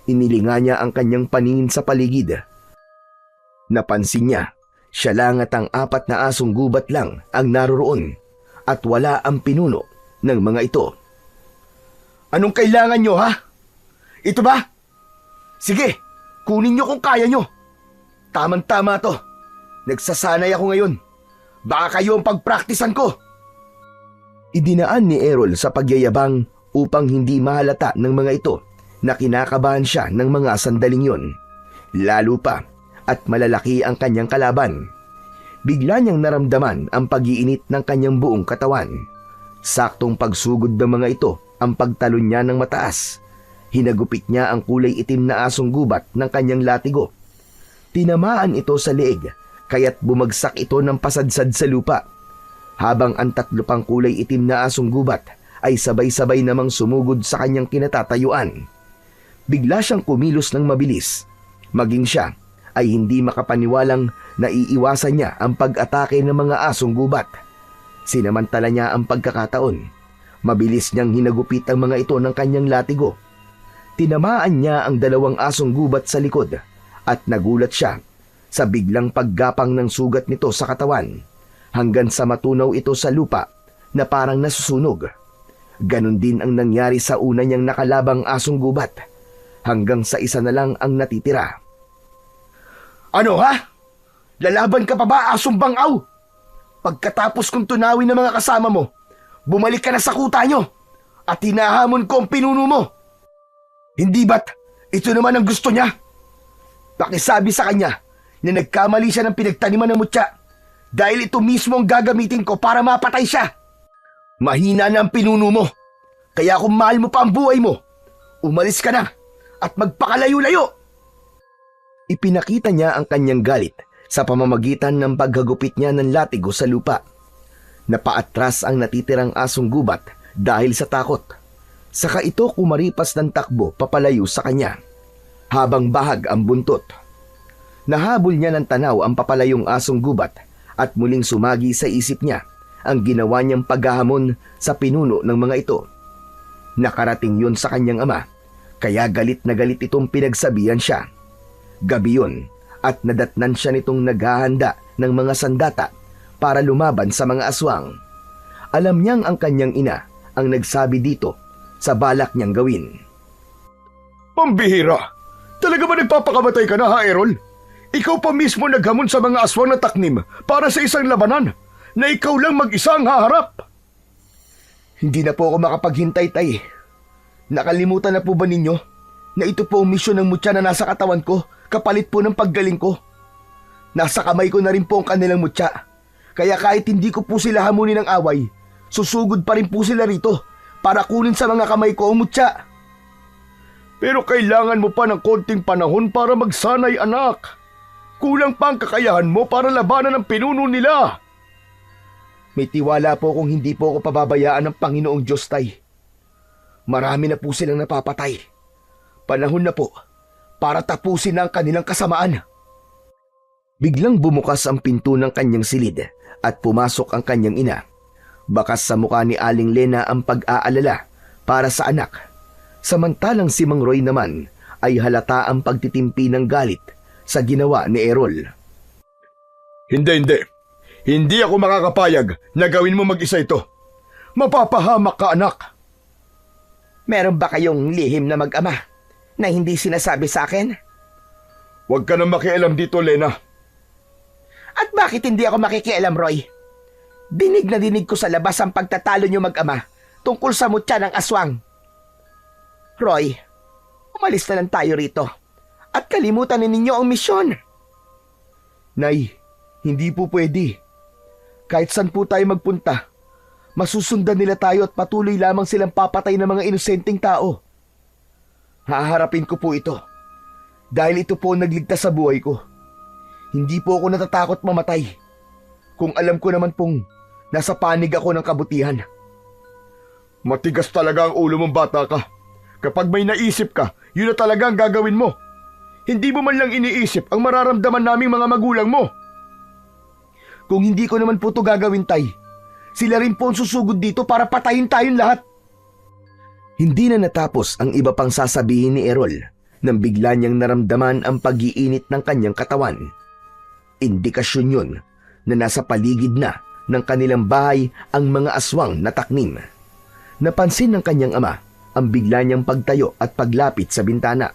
Inilinga niya ang kanyang paningin sa paligid. Napansin niya, siya lang at ang 4 na asong gubat lang ang naroroon at wala ang pinuno ng mga ito. Anong kailangan nyo, ha? Ito ba? Sige, kunin nyo kung kaya nyo. Tamang-tama to. Nagsasanay ako ngayon. Baka kayo ang pagpraktisan ko. Idinaan ni Errol sa pagyayabang upang hindi mahalata ng mga ito na kinakabahan siya ng mga sandaling yon. Lalo pa at malalaki ang kanyang kalaban. Bigla niyang naramdaman ang pag-iinit ng kanyang buong katawan. Saktong pagsugod ng mga ito ang pagtalon niya ng mataas. Hinagupit niya ang kulay itim na asong gubat ng kanyang latigo. Tinamaan ito sa leeg, kaya't bumagsak ito ng pasadsad sa lupa. Habang ang 3 pang kulay itim na asong gubat ay sabay-sabay namang sumugod sa kanyang kinatatayuan. Bigla siyang kumilos ng mabilis. Maging siya ay hindi makapaniwalang naiiwasan niya ang pag-atake ng mga asong gubat. Sinamantala niya ang pagkakataon. Mabilis niyang hinagupit ang mga ito ng kanyang latigo. Tinamaan niya ang 2 asong gubat sa likod at nagulat siya sa biglang paggapang ng sugat nito sa katawan hanggang sa matunaw ito sa lupa na parang nasusunog. Ganon din ang nangyari sa una niyang nakalabang asong gubat hanggang sa isa na lang ang natitira. Ano, ha? Lalaban ka pa ba, asong bangaw? Pagkatapos kong tunawin ng mga kasama mo, bumalik ka na sa kuta nyo at hinahamon ko ang pinuno mo. Hindi ba't ito naman ang gusto niya? Pakisabi sa kanya na nagkamali siya ng pinagtaniman ng mutya dahil ito mismo ang gagamitin ko para mapatay siya. Mahina na ang pinuno mo, kaya kung mahal mo pa ang buhay mo, umalis ka na at magpakalayo-layo. Ipinakita niya ang kanyang galit sa pamamagitan ng paghagupit niya ng latigo sa lupa. Napaatras ang natitirang asong gubat dahil sa takot. Saka ito kumaripas ng takbo papalayo sa kanya, habang bahag ang buntot. Nahabol niya ng tanaw ang papalayong asong gubat at muling sumagi sa isip niya ang ginawa niyang paghahamon sa pinuno ng mga ito. Nakarating yun sa kanyang ama, kaya galit na galit itong pinagsabihan siya. Gabi yun at nadatnan siya nitong naghahanda ng mga sandata para lumaban sa mga aswang. Alam niyang ang kanyang ina ang nagsabi dito sa balak niyang gawin. Pambihira! Talaga ba nagpapakamatay ka na, ha, Errol? Ikaw pa mismo naghamon sa mga aswang na taknim para sa isang labanan na ikaw lang mag-isa ang haharap. Hindi na po ako makapaghintay, tay. Nakalimutan na po ba ninyo na ito po ang misyon ng mutya na nasa katawan ko kapalit po ng paggaling ko? Nasa kamay ko na rin po ang kanilang mutya. Kaya kahit hindi ko po sila hamunin ng away, susugod pa rin po sila rito para kunin sa mga kamay ko ang mutya. Pero kailangan mo pa ng konting panahon para magsanay, anak. Kulang pa ang kakayahan mo para labanan ang pinuno nila. May tiwala po kung hindi po ako pababayaan ng Panginoong Diyos, Tay. Marami na po silang napapatay. Panahon na po para tapusin na ang kanilang kasamaan. Biglang bumukas ang pinto ng kanyang silid at pumasok ang kanyang ina. Bakas sa mukha ni Aling Lena ang pag-aalala para sa anak. Samantalang si Mang Roy naman ay halata ang pagtitimpi ng galit sa ginawa ni Errol. Hindi. Hindi ako makakapayag na gawin mo mag-isa ito. Mapapahamak ka, anak. Meron ba kayong lihim na mag-ama na hindi sinasabi sa akin? Huwag ka na makialam dito, Lena. At bakit hindi ako makikialam, Roy? Dinig na dinig ko sa labas ang pagtatalo niyo mag-ama tungkol sa mutya ng aswang. Roy, umalis na lang tayo rito at kalimutan na ninyo ang misyon. Nay, hindi po pwede. Kahit saan po tayo magpunta, masusundan nila tayo at patuloy lamang silang papatay ng mga inosenteng tao. Haharapin ko po ito dahil ito po ang nagligtas sa buhay ko. Hindi po ako natatakot mamatay kung alam ko naman pong nasa panig ako ng kabutihan. Matigas talaga ang ulo mong bata ka. Kapag may naisip ka, yun na talaga ang gagawin mo. Hindi mo man lang iniisip ang mararamdaman naming mga magulang mo. Kung hindi ko naman po ito gagawin, Tay, sila rin po ang susugod dito para patayin tayong lahat. Hindi na natapos ang iba pang sasabihin ni Errol nang bigla niyang naramdaman ang pag-iinit ng kanyang katawan. Indikasyon yun na nasa paligid na ng kanilang bahay ang mga aswang na taknim. Napansin ng kanyang ama ang bigla niyang pagtayo at paglapit sa bintana.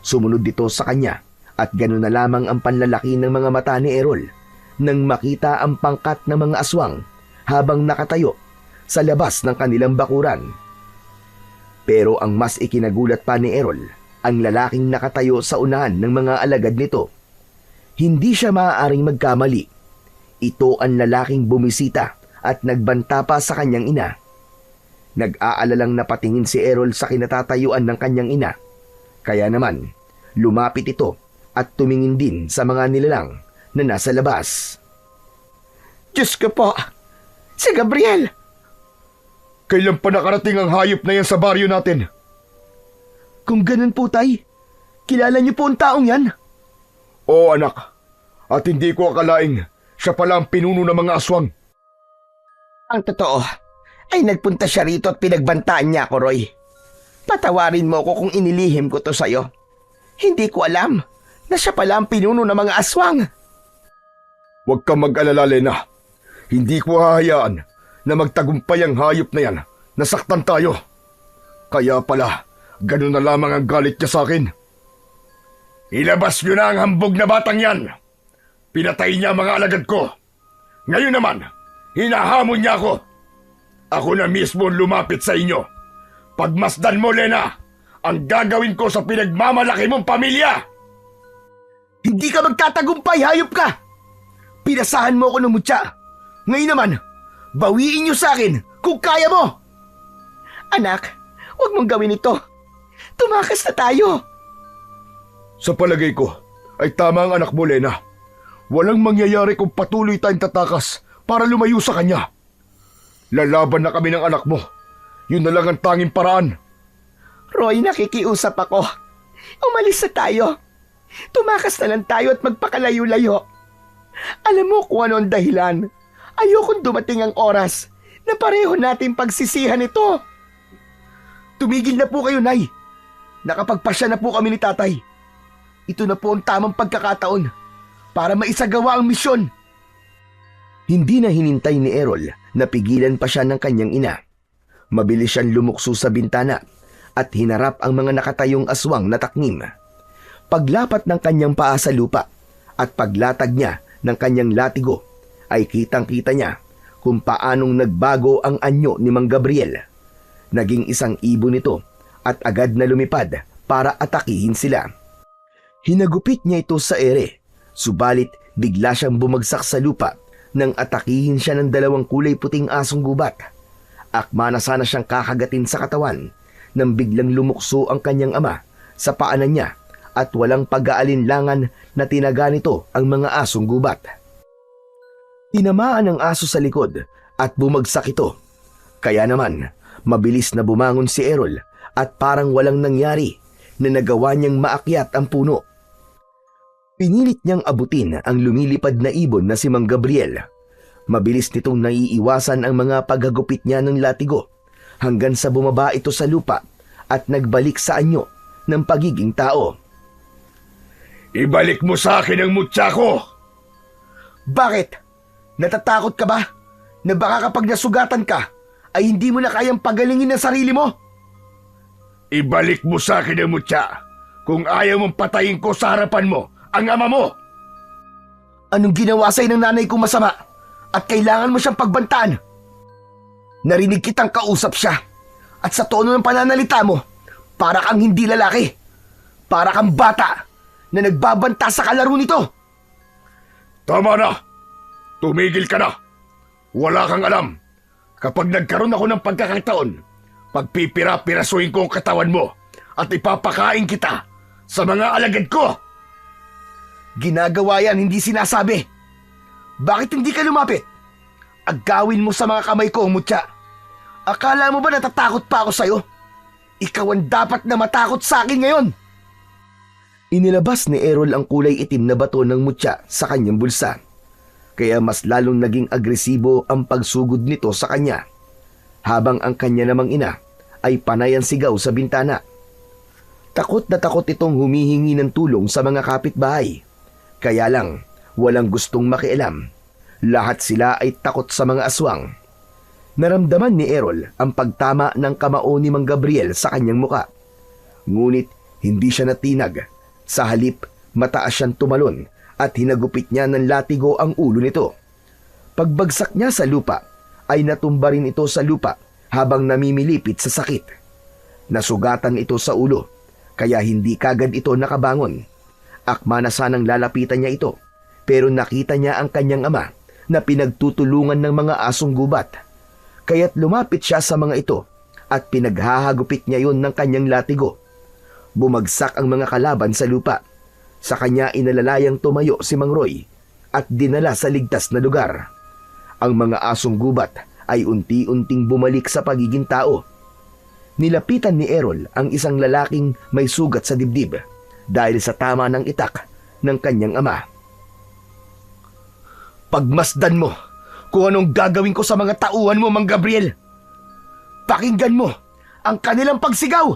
Sumunod dito sa kanya at gano'n na lamang ang panlalaki ng mga mata ni Errol nang makita ang pangkat ng mga aswang habang nakatayo sa labas ng kanilang bakuran. Pero ang mas ikinagulat pa ni Errol, ang lalaking nakatayo sa unahan ng mga alagad nito. Hindi siya maaaring magkamali. Ito ang lalaking bumisita at nagbanta pa sa kanyang ina. Nag-aalalang napatingin si Errol sa kinatatayuan ng kanyang ina. Kaya naman, lumapit ito at tumingin din sa mga nilalang na nasa labas. Diyos ko po, si Gabriel! Kailan pa nakarating ang hayop na yan sa baryo natin? Kung ganun po, Tay, kilala niyo po ang taong yan? Oo, anak. At hindi ko akalaing siya pala ang pinuno ng mga aswang. Ang totoo ay nagpunta siya rito at pinagbantaan niya ako, Roy. Patawarin mo ko kung inilihim ko to sa'yo. Hindi ko alam na siya pala ang pinuno ng mga aswang. Huwag kang mag-alala, Lena. Hindi ko hahayaan na magtagumpay ang hayop na yan. Nasaktan tayo. Kaya pala, ganun na lamang ang galit niya sa akin. Ilabas niyo na ang hambog na batang yan. Pinatay niya ang mga alagad ko. Ngayon naman, hinahamon niya ako. Ako na mismo lumapit sa inyo. Pagmasdan mo, Lena, ang gagawin ko sa pinagmamalaki mong pamilya. Hindi ka magtatagumpay, hayop ka! Pinasahan mo ako ng mutya. Ngayon naman, bawiin niyo sa akin kung kaya mo! Anak, huwag mong gawin ito. Tumakas na tayo. Sa palagay ko, ay tama ang anak mo, Lena. Walang mangyayari kung patuloy tayong tatakas para lumayo sa kanya. Lalaban na kami ng anak mo. Yun na lang ang tanging paraan. Roy, nakikiusap ako. Umalis na tayo. Tumakas na lang tayo at magpakalayo-layo. Alam mo kung ano ang dahilan. Ayokong dumating ang oras na pareho natin pagsisihan ito. Tumigil na po kayo, Nay. Nakapagpasya na po kami ni Tatay. Ito na po ang tamang pagkakataon para maisagawa ang misyon. Hindi na hinintay ni Errol na pigilan pa siya ng kanyang ina. Mabilis siyang lumukso sa bintana at hinarap ang mga nakatayong aswang na taknim. Paglapat ng kanyang paa sa lupa at paglatag niya ng kanyang latigo ay kitang-kita niya kung paanong nagbago ang anyo ni Mang Gabriel. Naging isang ibon ito at agad na lumipad para atakihin sila. Hinagupit niya ito sa ere, subalit bigla siyang bumagsak sa lupa nang atakihin siya ng dalawang kulay puting asong gubat. Akma na sana siyang kakagatin sa katawan nang biglang lumukso ang kanyang ama sa paanan niya at walang pag-aalinlangan na tinaga nito ang mga asong gubat. Tinamaan ang aso sa likod at bumagsak ito. Kaya naman, mabilis na bumangon si Errol at parang walang nangyari na nagawa niyang maakyat ang puno. Pinilit niyang abutin ang lumilipad na ibon na si Mang Gabriel. Mabilis nitong naiiwasan ang mga paghagupit niya ng latigo hanggang sa bumaba ito sa lupa at nagbalik sa anyo ng pagiging tao. Ibalik mo sa akin ang mutya ko! Bakit? Natatakot ka ba na baka kapag nasugatan ka ay hindi mo na kayang pagalingin ang sarili mo? Ibalik mo sa akin ang mutya kung ayaw mong patayin ko sa harapan mo ang ama mo! Anong ginawa sa'yo ng nanay kong masama at kailangan mo siyang pagbantaan? Narinig kitang kausap siya at sa tono ng pananalita mo, para kang hindi lalaki. Para kang bata na nagbabanta sa kalaro nito. Tama na! Tumigil ka na! Wala kang alam. Kapag nagkaroon ako ng pagkakataon, pagpipira-pirasuhin ko ang katawan mo at ipapakain kita sa mga alagad ko! Ginagawa yan, hindi sinasabi. Bakit hindi ka lumapit? Agawin mo sa mga kamay ko, mutya. Akala mo ba natatakot pa ako sa'yo? Ikaw ang dapat na matakot sa akin ngayon. Inilabas ni Errol ang kulay itim na bato ng mutya sa kanyang bulsa. Kaya mas lalong naging agresibo ang pagsugod nito sa kanya. Habang ang kanya namang ina ay panay ang sigaw sa bintana. Takot na takot itong humihingi ng tulong sa mga kapitbahay. Kaya lang, walang gustong makialam. Lahat sila ay takot sa mga aswang. Naramdaman ni Errol ang pagtama ng kamao ni Mang Gabriel sa kanyang muka. Ngunit hindi siya natinag. Sa halip, mataas siyang tumalon at hinagupit niya ng latigo ang ulo nito. Pagbagsak niya sa lupa, ay natumba rin ito sa lupa habang namimilipit sa sakit. Nasugatan ito sa ulo, kaya hindi kagad ito nakabangon. Akma na sanang lalapitan niya ito, pero nakita niya ang kanyang ama na pinagtutulungan ng mga asong gubat. Kaya't lumapit siya sa mga ito at pinaghahagupit niya yon ng kanyang latigo. Bumagsak ang mga kalaban sa lupa. Sa kanya inalalayang tumayo si Mang Roy at dinala sa ligtas na lugar. Ang mga asong gubat ay unti-unting bumalik sa pagiging tao. Nilapitan ni Errol ang isang lalaking may sugat sa dibdib dahil sa tama ng itak ng kanyang ama. Pagmasdan mo kung anong gagawin ko sa mga tauhan mo, Mang Gabriel. Pakinggan mo ang kanilang pagsigaw.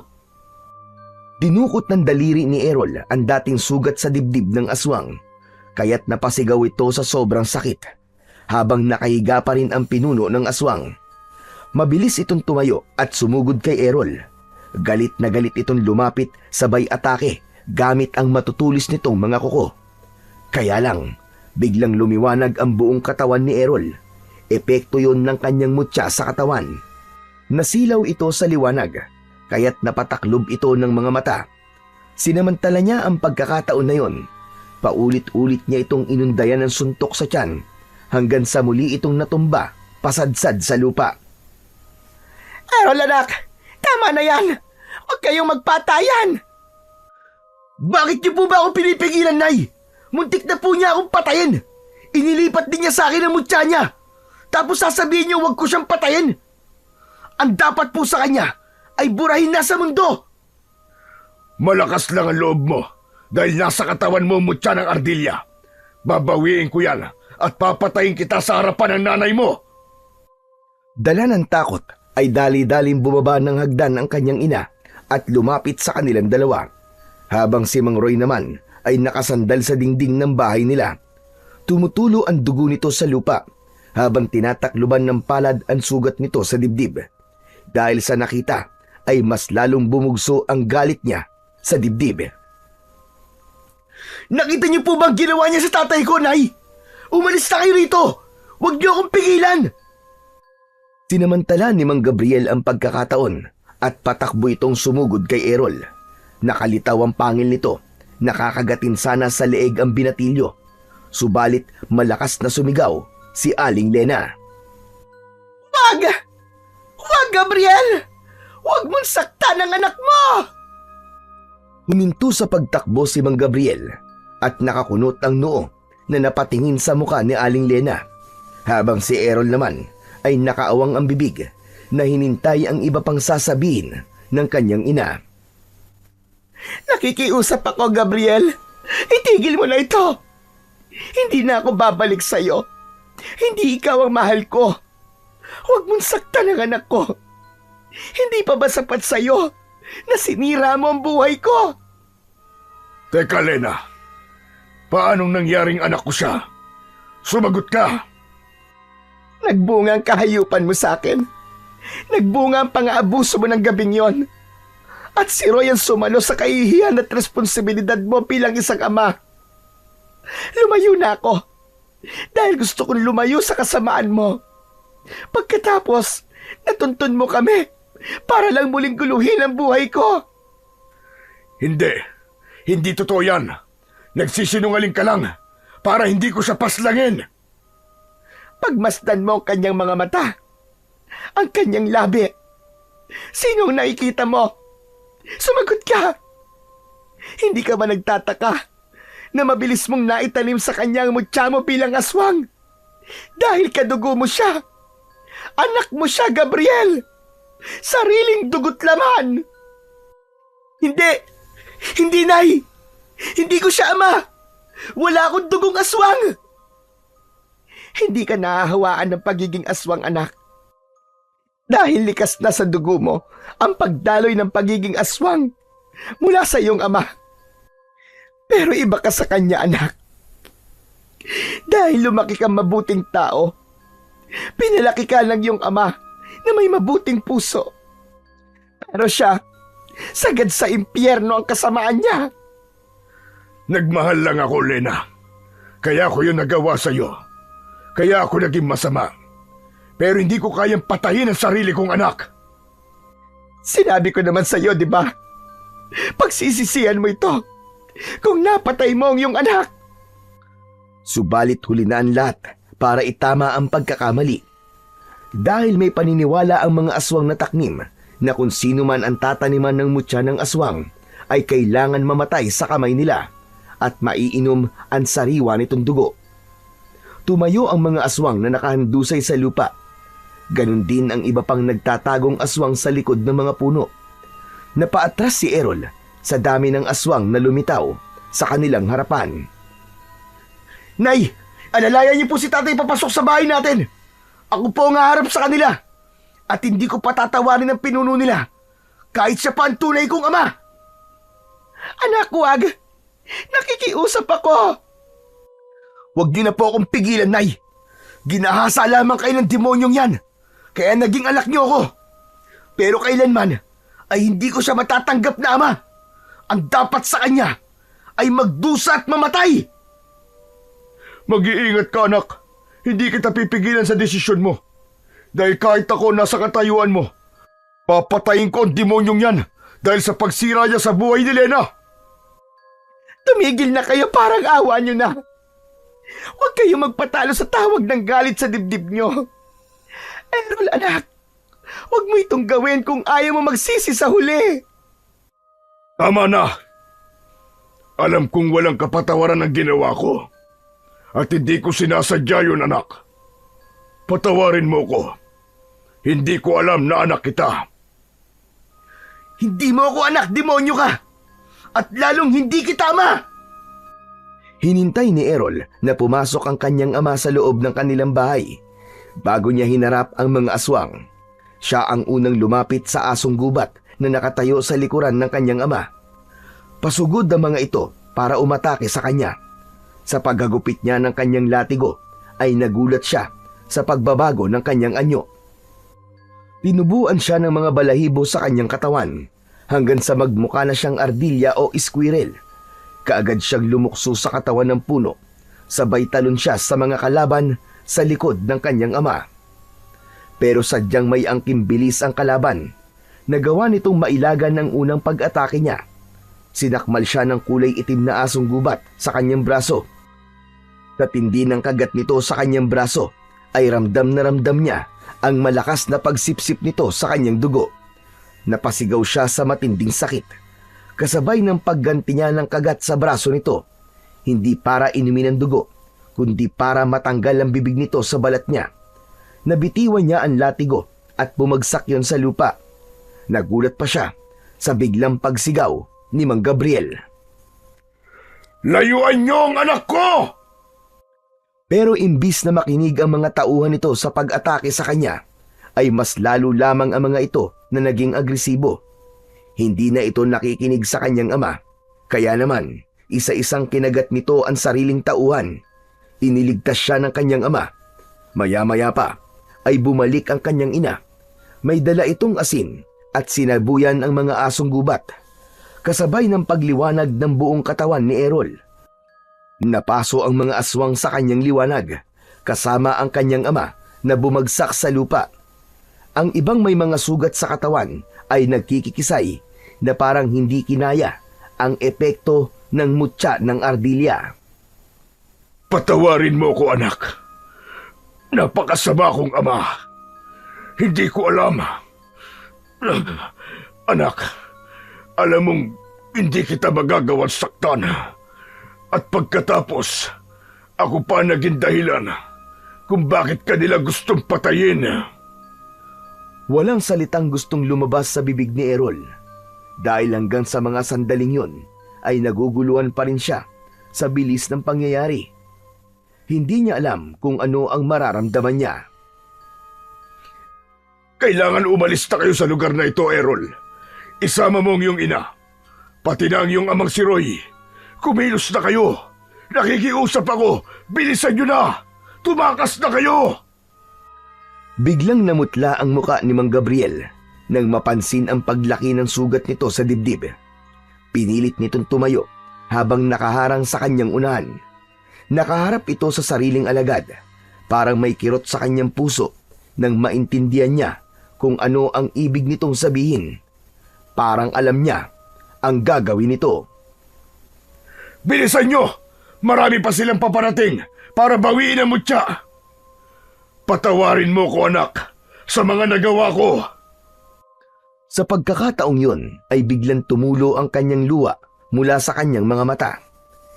Dinukot ng daliri ni Errol ang dating sugat sa dibdib ng aswang, kaya't napasigaw ito sa sobrang sakit, habang nakahiga pa rin ang pinuno ng aswang. Mabilis itong tumayo at sumugod kay Errol. Galit na galit itong lumapit sabay atake gamit ang matutulis nitong mga kuko. Kaya lang, biglang lumiwanag ang buong katawan ni Errol. Epekto yon ng kanyang mutya sa katawan. Nasilaw ito sa liwanag, kaya't napataklob ito ng mga mata. Sinamantala niya ang pagkakataon na yon. Paulit-ulit niya itong inundayan ng suntok sa tiyan hanggang sa muli itong natumba, pasadsad sa lupa. Errol anak, tama na yan. Huwag kayong magpatayan. Bakit niyo po ba ako pinipigilan, Nay? Muntik na po niya akong patayin. Inilipat din niya sa akin ang mutya niya. Tapos sasabihin niyo huwag ko siyang patayin. Ang dapat po sa kanya ay burahin na sa mundo. Malakas lang ang loob mo dahil nasa katawan mo mutya ng ardilya. Babawiin ko yan at papatayin kita sa harapan ng nanay mo. Dala ng takot ay dali-daling bumaba ng hagdan ang kanyang ina at lumapit sa kanilang dalawa. Habang si Mang Roy naman ay nakasandal sa dingding ng bahay nila. Tumutulo ang dugo nito sa lupa habang tinatakluban ng palad ang sugat nito sa dibdib. Dahil sa nakita ay mas lalong bumugso ang galit niya sa dibdib. Nakita niyo po ba ang ginawa niya sa tatay ko, Nay? Umalis na kayo rito! Huwag niyo akong pigilan! Sinamantala ni Mang Gabriel ang pagkakataon at patakbo itong sumugod kay Errol. Nakalitaw ang pangil nito, nakakagatin sana sa leeg ang binatilyo. Subalit malakas na sumigaw si Aling Lena. Wag! Wag, Gabriel! Wag mong saktan ang anak mo! Huminto sa pagtakbo si Mang Gabriel at nakakunot ang noo na napatingin sa muka ni Aling Lena, habang si Errol naman ay nakaawang ang bibig na hinintay ang iba pang sasabihin ng kanyang ina. Nakikiusap ako, Gabriel. Itigil mo na ito. Hindi na ako babalik sa'yo. Hindi ikaw ang mahal ko. Huwag mong saktan ang anak ko. Hindi pa ba sapat sa'yo na sinira mo ang buhay ko? Teka, Lena. Paanong nangyaring anak ko siya? Sumagot ka. Nagbunga ang kahayupan mo sa akin. Nagbunga ang pang-aabuso mo ng gabing yon. At si Roy ang sumalo sa kahihiyan at responsibilidad mo bilang isang ama. Lumayo na ako dahil gusto kong lumayo sa kasamaan mo. Pagkatapos, natuntun mo kami para lang muling guluhin ang buhay ko. Hindi. Hindi totoo yan. Nagsisinungaling ka lang para hindi ko siya paslangin. Pagmasdan mo ang kanyang mga mata, ang kanyang labi. Sinong nakikita mo? Sumagot ka! Hindi ka ba nagtataka na mabilis mong naitanim sa kanyang mutya mo bilang aswang? Dahil kadugo mo siya. Anak mo siya, Gabriel. Sariling dugot laman. Hindi! Hindi, Nay! Hindi ko siya ama! Wala akong dugong aswang! Hindi ka nahahawaan ng pagiging aswang, anak. Dahil likas na sa dugo mo ang pagdaloy ng pagiging aswang mula sa iyong ama. Pero iba ka sa kanya, anak. Dahil lumaki kang mabuting tao, pinalaki ka ng iyong ama na may mabuting puso. Pero siya, sagad sa impyerno ang kasamaan niya. Nagmahal lang ako, Lena. Kaya ko yun nagawa sa'yo. Kaya ako naging masama. Pero hindi ko kayang patayin ang sarili kong anak. Sinabi ko naman sa'yo, di ba? Pagsisisihan mo ito kung napatay mo ang iyong anak. Subalit huli na ang lahat para itama ang pagkakamali. Dahil may paniniwala ang mga aswang na taknim na kung sino man ang tataniman ng mutya ng aswang ay kailangan mamatay sa kamay nila at maiinom ang sariwa nitong dugo. Tumayo ang mga aswang na nakahandusay sa lupa. Ganon din ang iba pang nagtatagong aswang sa likod ng mga puno. Napaatras si Errol sa dami ng aswang na lumitaw sa kanilang harapan. Nay, alalayan niyo po si tatay papasok sa bahay natin. Ako po ang haharap sa kanila. At hindi ko patatawarin ang pinuno nila. Kahit siya pa ang tunay kong ama. Anak, wag. Nakikiusap ako. Huwag niyo na po akong pigilan, Nay. Ginahasa lamang kayo ng demonyong yan. Kaya naging anak niyo ako. Pero kailanman ay hindi ko siya matatanggap na ama. Ang dapat sa kanya ay magdusa at mamatay. Mag-iingat ka, anak. Hindi kita pipigilan sa desisyon mo. Dahil kahit ako nasa katayuan mo, papatayin ko ang demonyong yan dahil sa pagsira niya sa buhay ni Lena. Tumigil na kayo, parang awa niyo na. Huwag kayo magpatalo sa tawag ng galit sa dibdib niyo. Errol, anak, huwag mo itong gawin kung ayaw mo magsisi sa huli. Tama na. Alam kong walang kapatawaran ang ginawa ko. At hindi ko sinasadya yun, anak. Patawarin mo ko. Hindi ko alam na anak kita. Hindi mo ako anak, demonyo ka. At lalong hindi kita ama. Hinintay ni Errol na pumasok ang kanyang ama sa loob ng kanilang bahay. Bago niya hinarap ang mga aswang, siya ang unang lumapit sa asong gubat na nakatayo sa likuran ng kanyang ama. Pasugod ang mga ito para umatake sa kanya. Sa paghagupit niya ng kanyang latigo ay nagulat siya sa pagbabago ng kanyang anyo. Tinubuan siya ng mga balahibo sa kanyang katawan hanggang sa magmukha na siyang ardilya o squirrel. Kaagad siyang lumukso sa katawan ng puno. Sabay talon siya sa mga kalaban sa likod ng kanyang ama. Pero sadyang may angking bilis ang kalaban. Nagawa nitong mailagan ng unang pag-atake niya. Sinakmal siya ng kulay itim na asong gubat sa kanyang braso. Sa tindi ng kagat nito sa kanyang braso ay ramdam na ramdam niya ang malakas na pagsipsip nito sa kanyang dugo. Napasigaw siya sa matinding sakit. Kasabay ng pagganti niya ng kagat sa braso nito, hindi para inumin ang dugo, kundi para matanggal ang bibig nito sa balat niya. Nabitiwan niya ang latigo at bumagsak yon sa lupa. Nagulat pa siya sa biglang pagsigaw ni Mang Gabriel. Layuan niyo ang anak ko! Pero imbis na makinig ang mga tauhan nito sa pag-atake sa kanya, ay mas lalo lamang ang mga ito na naging agresibo. Hindi na ito nakikinig sa kanyang ama, kaya naman isa-isang kinagat nito ang sariling tauhan. Iniligtas siya ng kanyang ama. Maya-maya pa ay bumalik ang kanyang ina. May dala itong asin at sinabuyan ang mga asong gubat, kasabay ng pagliwanag ng buong katawan ni Errol. Napaso ang mga aswang sa kanyang liwanag, kasama ang kanyang ama na bumagsak sa lupa. Ang ibang may mga sugat sa katawan ay nagkikikisay na parang hindi kinaya ang epekto ng mutya ng ardilya. Patawarin mo ko, anak. Napakasama kong ama. Hindi ko alam. Anak, alam mong hindi kita magagawang saktan. At pagkatapos, ako pa naging dahilan kung bakit kanila gustong patayin. Walang salitang gustong lumabas sa bibig ni Errol. Dahil hanggang sa mga sandaling yon ay naguguluhan pa rin siya sa bilis ng pangyayari. Hindi niya alam kung ano ang mararamdaman niya. Kailangan umalis na kayo sa lugar na ito, Errol. Isama mo ang iyong ina. Pati na ang iyong amang si Roy. Kumilos na kayo! Nakikiusap ako! Bilisan niyo na! Tumakas na kayo! Biglang namutla ang muka ni Mang Gabriel nang mapansin ang paglaki ng sugat nito sa dibdib. Pinilit nitong tumayo habang nakaharang sa kanyang unahan. Nakaharap ito sa sariling alagad, parang may kirot sa kanyang puso nang maintindihan niya kung ano ang ibig nitong sabihin. Parang alam niya ang gagawin nito. Bilisan nyo! Marami pa silang paparating para bawiin ang mutya! Patawarin mo ko, anak, sa mga nagawa ko! Sa pagkakataong yun ay biglang tumulo ang kanyang luha mula sa kanyang mga mata.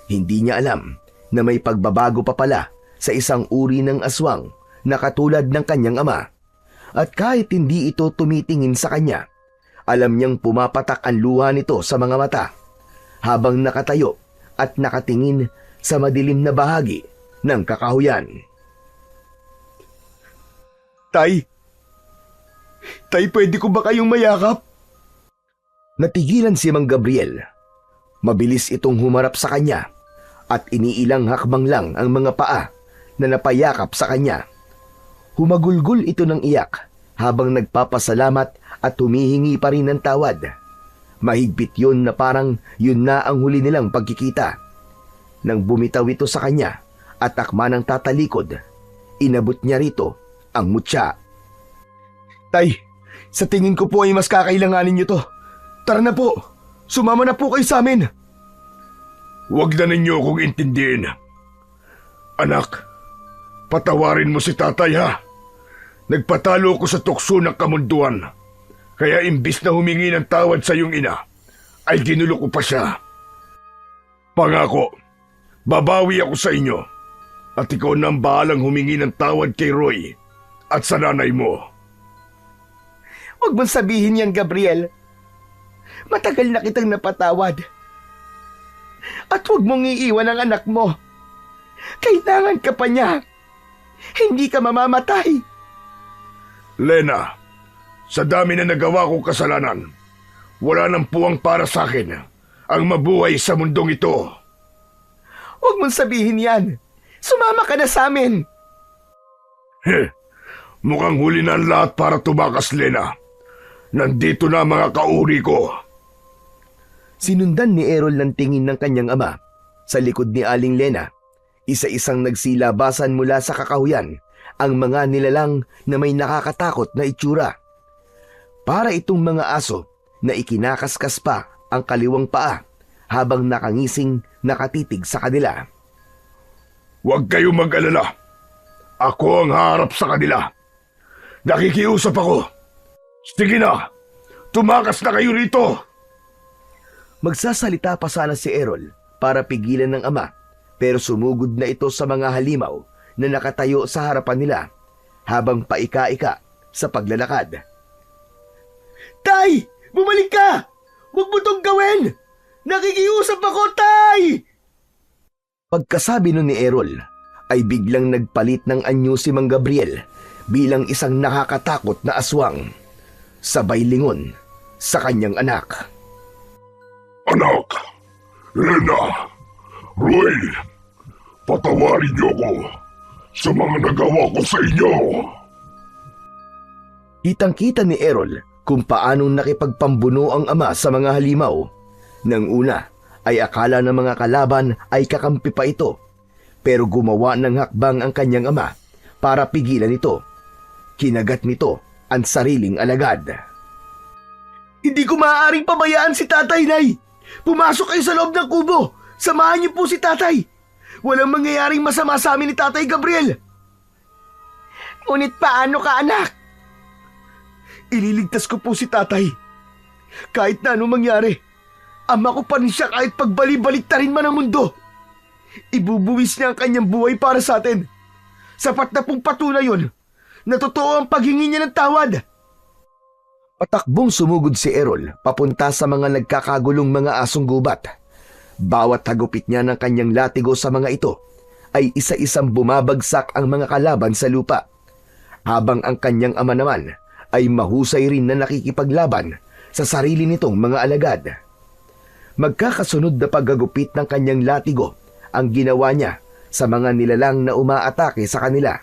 Hindi niya alam na may pagbabago pa pala sa isang uri ng aswang na katulad ng kanyang ama. At kahit hindi ito tumitingin sa kanya, alam niyang pumapatak ang luha nito sa mga mata habang nakatayo at nakatingin sa madilim na bahagi ng kakahuyan. Tay, pwede ko ba kayong mayakap? Natigilan si Mang Gabriel. Mabilis itong humarap sa kanya at iniilang hakbang lang ang mga paa na napayakap sa kanya. Humagulgol ito ng iyak habang nagpapasalamat at humihingi pa rin ng tawad. Mahigpit yun na parang yun na ang huli nilang pagkikita. Nang bumitaw ito sa kanya at akma ng tatalikod, inabot niya rito ang mutya. Tay, sa tingin ko po ay mas kakailanganin niyo to. Tara na po, sumama na po kayo sa amin. Huwag na ninyo akong intindihin. Anak, patawarin mo si tatay, ha? Nagpatalo ko sa tukso ng kamunduan. Kaya imbis na humingi ng tawad sa iyong ina, ay ginulo ko pa siya. Pangako, babawi ako sa inyo. At ikaw na ang bahalang humingi ng tawad kay Roy at sa nanay mo. Huwag mong sabihin yan, Gabriel. Matagal na kitang napatawad. At huwag mong iiwan ang anak mo. Kailangan ka pa niya. Hindi ka mamamatay. Lena, sa dami na nagawa kong kasalanan, wala nang puwang para sa akin ang mabuhay sa mundong ito. Huwag mong sabihin yan. Sumama ka na sa amin. Mukhang huli na ang lahat para tumakas, Lena. Nandito na mga kauri ko. Sinundan ni Errol ng tingin ng kanyang ama sa likod ni Aling Lena. Isa-isang nagsilabasan mula sa kakahuyan ang mga nilalang na may nakakatakot na itsura. Para itong mga aso na ikinakaskas pa ang kaliwang paa habang nakangising nakatitig sa kanila. Huwag kayong mag-alala. Ako ang harap sa kanila. Nakikiusap ako. Sige na, tumakas na kayo rito. Magsasalita pa sana si Errol para pigilan ng ama, pero sumugod na ito sa mga halimaw na nakatayo sa harapan nila habang paika-ika sa paglalakad. Tay! Bumalik ka! Huwag mo tong gawin! Nakikiusap ako, Tay! Pagkasabi nun ni Errol, ay biglang nagpalit ng anyo si Mang Gabriel bilang isang nakakatakot na aswang. Sabay lingon sa kanyang anak. Anak, Lena, Roy, patawarin niyo ko sa mga nagawa ko sa inyo. Kitang-kita ni Errol kung paanong nakipagpambuno ang ama sa mga halimaw. Nang una ay akala ng mga kalaban ay kakampi pa ito, pero gumawa ng hakbang ang kanyang ama para pigilan ito. Kinagat nito ang sariling alagad. Hindi ko maaaring pabayaan si Tatay, Nay! Pumasok kayo sa loob ng kubo! Samahan niyo po si Tatay! Walang mangyayaring masama sa amin ni Tatay Gabriel! Ngunit paano ka, anak? Ililigtas ko po si Tatay. Kahit na anong mangyari, ama ko pa rin siya kahit pagbali-baliktarin man ang mundo. Ibubuwis niya ang kanyang buhay para sa atin. Sapat na pong patunay yun na totoo ang paghingi niya ng tawad. Patakbong sumugod si Errol papunta sa mga nagkakagulong mga asong gubat. Bawat hagupit niya ng kanyang latigo sa mga ito ay isa-isang bumabagsak ang mga kalaban sa lupa. Habang ang kanyang ama naman ay mahusay rin na nakikipaglaban sa sarili nitong mga alagad. Magkakasunod na paggagupit ng kanyang latigo ang ginawa niya sa mga nilalang na umaatake sa kanila.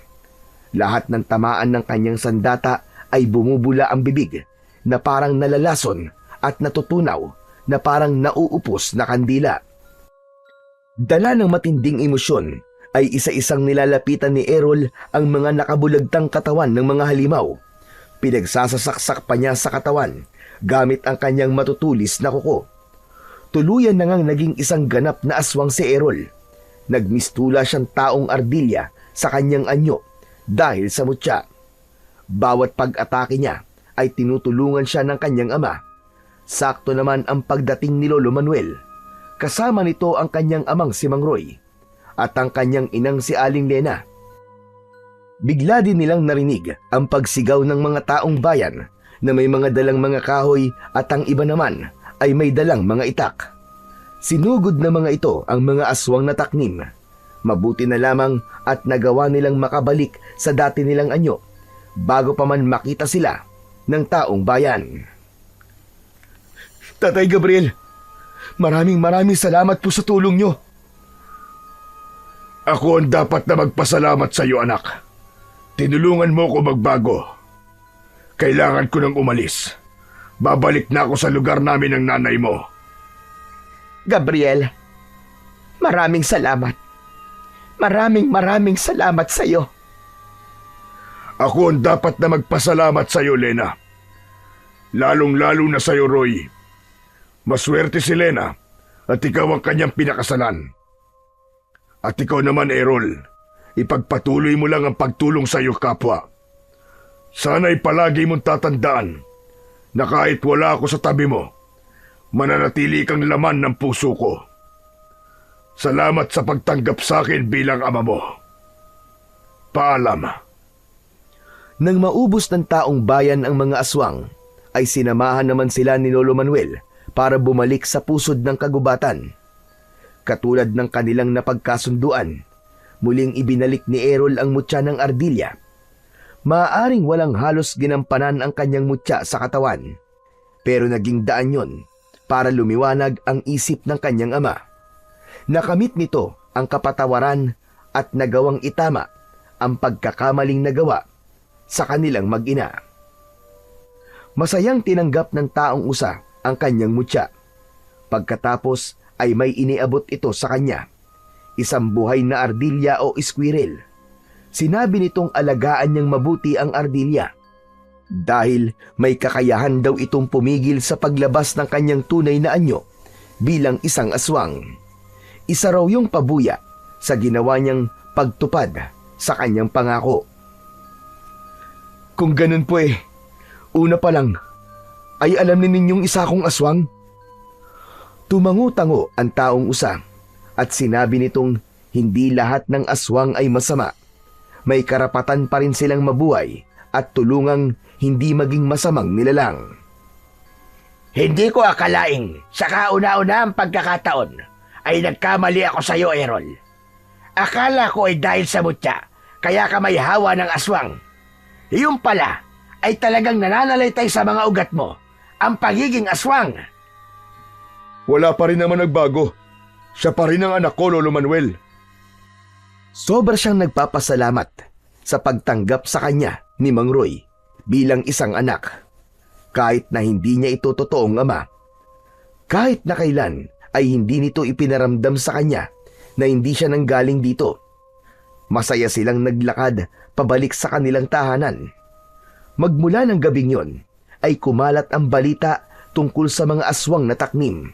Lahat ng tamaan ng kanyang sandata ay bumubula ang bibig na parang nalalason at natutunaw na parang nauupos na kandila. Dala ng matinding emosyon ay isa-isang nilalapitan ni Errol ang mga nakabulagtang katawan ng mga halimaw. Pinagsasasaksak pa niya sa katawan gamit ang kanyang matutulis na kuko. Tuluyan na ngang naging isang ganap na aswang si Errol. Nagmistula siyang taong ardilya sa kanyang anyo dahil sa mutya. Bawat pag-atake niya ay tinutulungan siya ng kanyang ama. Sakto naman ang pagdating ni Lolo Manuel. Kasama nito ang kanyang amang si Mang Roy at ang kanyang inang si Aling Lena. Bigla din nilang narinig ang pagsigaw ng mga taong bayan na may mga dalang mga kahoy at ang iba naman ay may dalang mga itak. Sinugod na mga ito ang mga aswang na taknim. Mabuti na lamang at nagawa nilang makabalik sa dati nilang anyo bago pa man makita sila ng taong bayan. Tatay Gabriel, maraming salamat po sa tulong niyo. Ako ang dapat na magpasalamat sa iyo, anak. Tinulungan mo ko magbago. Kailangan ko nang umalis. Babalik na ako sa lugar namin ng nanay mo. Gabriel, maraming salamat. Maraming salamat sa iyo. Ako ang dapat na magpasalamat sa iyo, Lena. Lalong-lalo na sa iyo, Roy. Maswerte si Lena at ikaw ang kanyang pinakasalan. At ikaw naman, Errol, ipagpatuloy mo lang ang pagtulong sa iyo kapwa. Sana'y palagi mong tatandaan na kahit wala ako sa tabi mo, mananatili kang laman ng puso ko. Salamat sa pagtanggap sa akin bilang ama mo. Paalam. Nang maubos ng taong bayan ang mga aswang, ay sinamahan naman sila ni Lolo Manuel para bumalik sa pusod ng kagubatan. Katulad ng kanilang napagkasunduan, muling ibinalik ni Errol ang mutya ng ardilya. Maaaring walang halos ginampanan ang kanyang mutya sa katawan, pero naging daan yon para lumiwanag ang isip ng kanyang ama. Nakamit nito ang kapatawaran at nagawang itama ang pagkakamaling nagawa sa kanilang mag-ina. Masayang tinanggap ng taong usa ang kanyang mutya. Pagkatapos ay may iniabot ito sa kanya, isang buhay na ardilya o squirrel. Sinabi nitong alagaan niyang mabuti ang ardilya dahil may kakayahan daw itong pumigil sa paglabas ng kanyang tunay na anyo bilang isang aswang. Isa raw yung pabuya sa ginawa niyang pagtupad sa kanyang pangako. Kung ganun po una pa lang ay alam ni ninyong isa akong aswang? Tumango-tango ang taong usa at sinabi nitong hindi lahat ng aswang ay masama. May karapatan pa rin silang mabuhay at tulungang hindi maging masamang nilalang. Hindi ko akalaing sa kauna-una ang pagkakataon ay nagkamali ako sa iyo, Errol. Akala ko ay dahil sa mutya, kaya ka may hawa ng aswang. Iyon pala ay talagang nananalaytay sa mga ugat mo, ang pagiging aswang. Wala pa rin naman nagbago. Siya pa rin ang anak ko, Lolo Manuel. Sobra siyang nagpapasalamat sa pagtanggap sa kanya ni Mang Roy bilang isang anak. Kahit na hindi niya ito totoong ama. Kahit na kailan ay hindi nito ipinaramdam sa kanya na hindi siya nanggaling dito. Masaya silang naglakad pabalik sa kanilang tahanan. Magmula ng gabing yon ay kumalat ang balita tungkol sa mga aswang na taknim.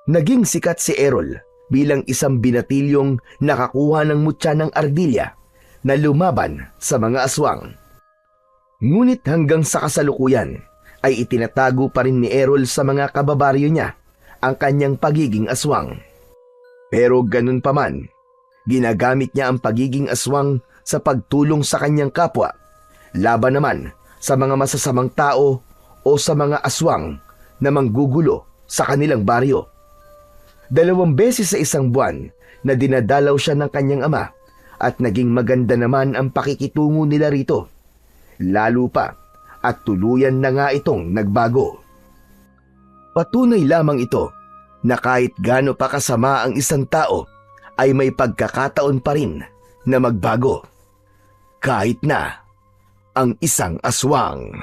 Naging sikat si Errol bilang isang binatilyong nakakuha ng mutya ng ardilya na lumaban sa mga aswang. Ngunit hanggang sa kasalukuyan ay itinatago pa rin ni Errol sa mga kababaryo niya ang kanyang pagiging aswang. Pero ganun pa man, ginagamit niya ang pagiging aswang sa pagtulong sa kanyang kapwa, laban naman sa mga masasamang tao o sa mga aswang na manggugulo sa kanilang baryo. 2 beses sa isang buwan na dinadalaw siya ng kanyang ama at naging maganda naman ang pakikitungo nila rito. Lalo pa at tuluyan na nga itong nagbago. Patunay lamang ito na kahit gaano pa kasama ang isang tao ay may pagkakataon pa rin na magbago. Kahit na ang isang aswang.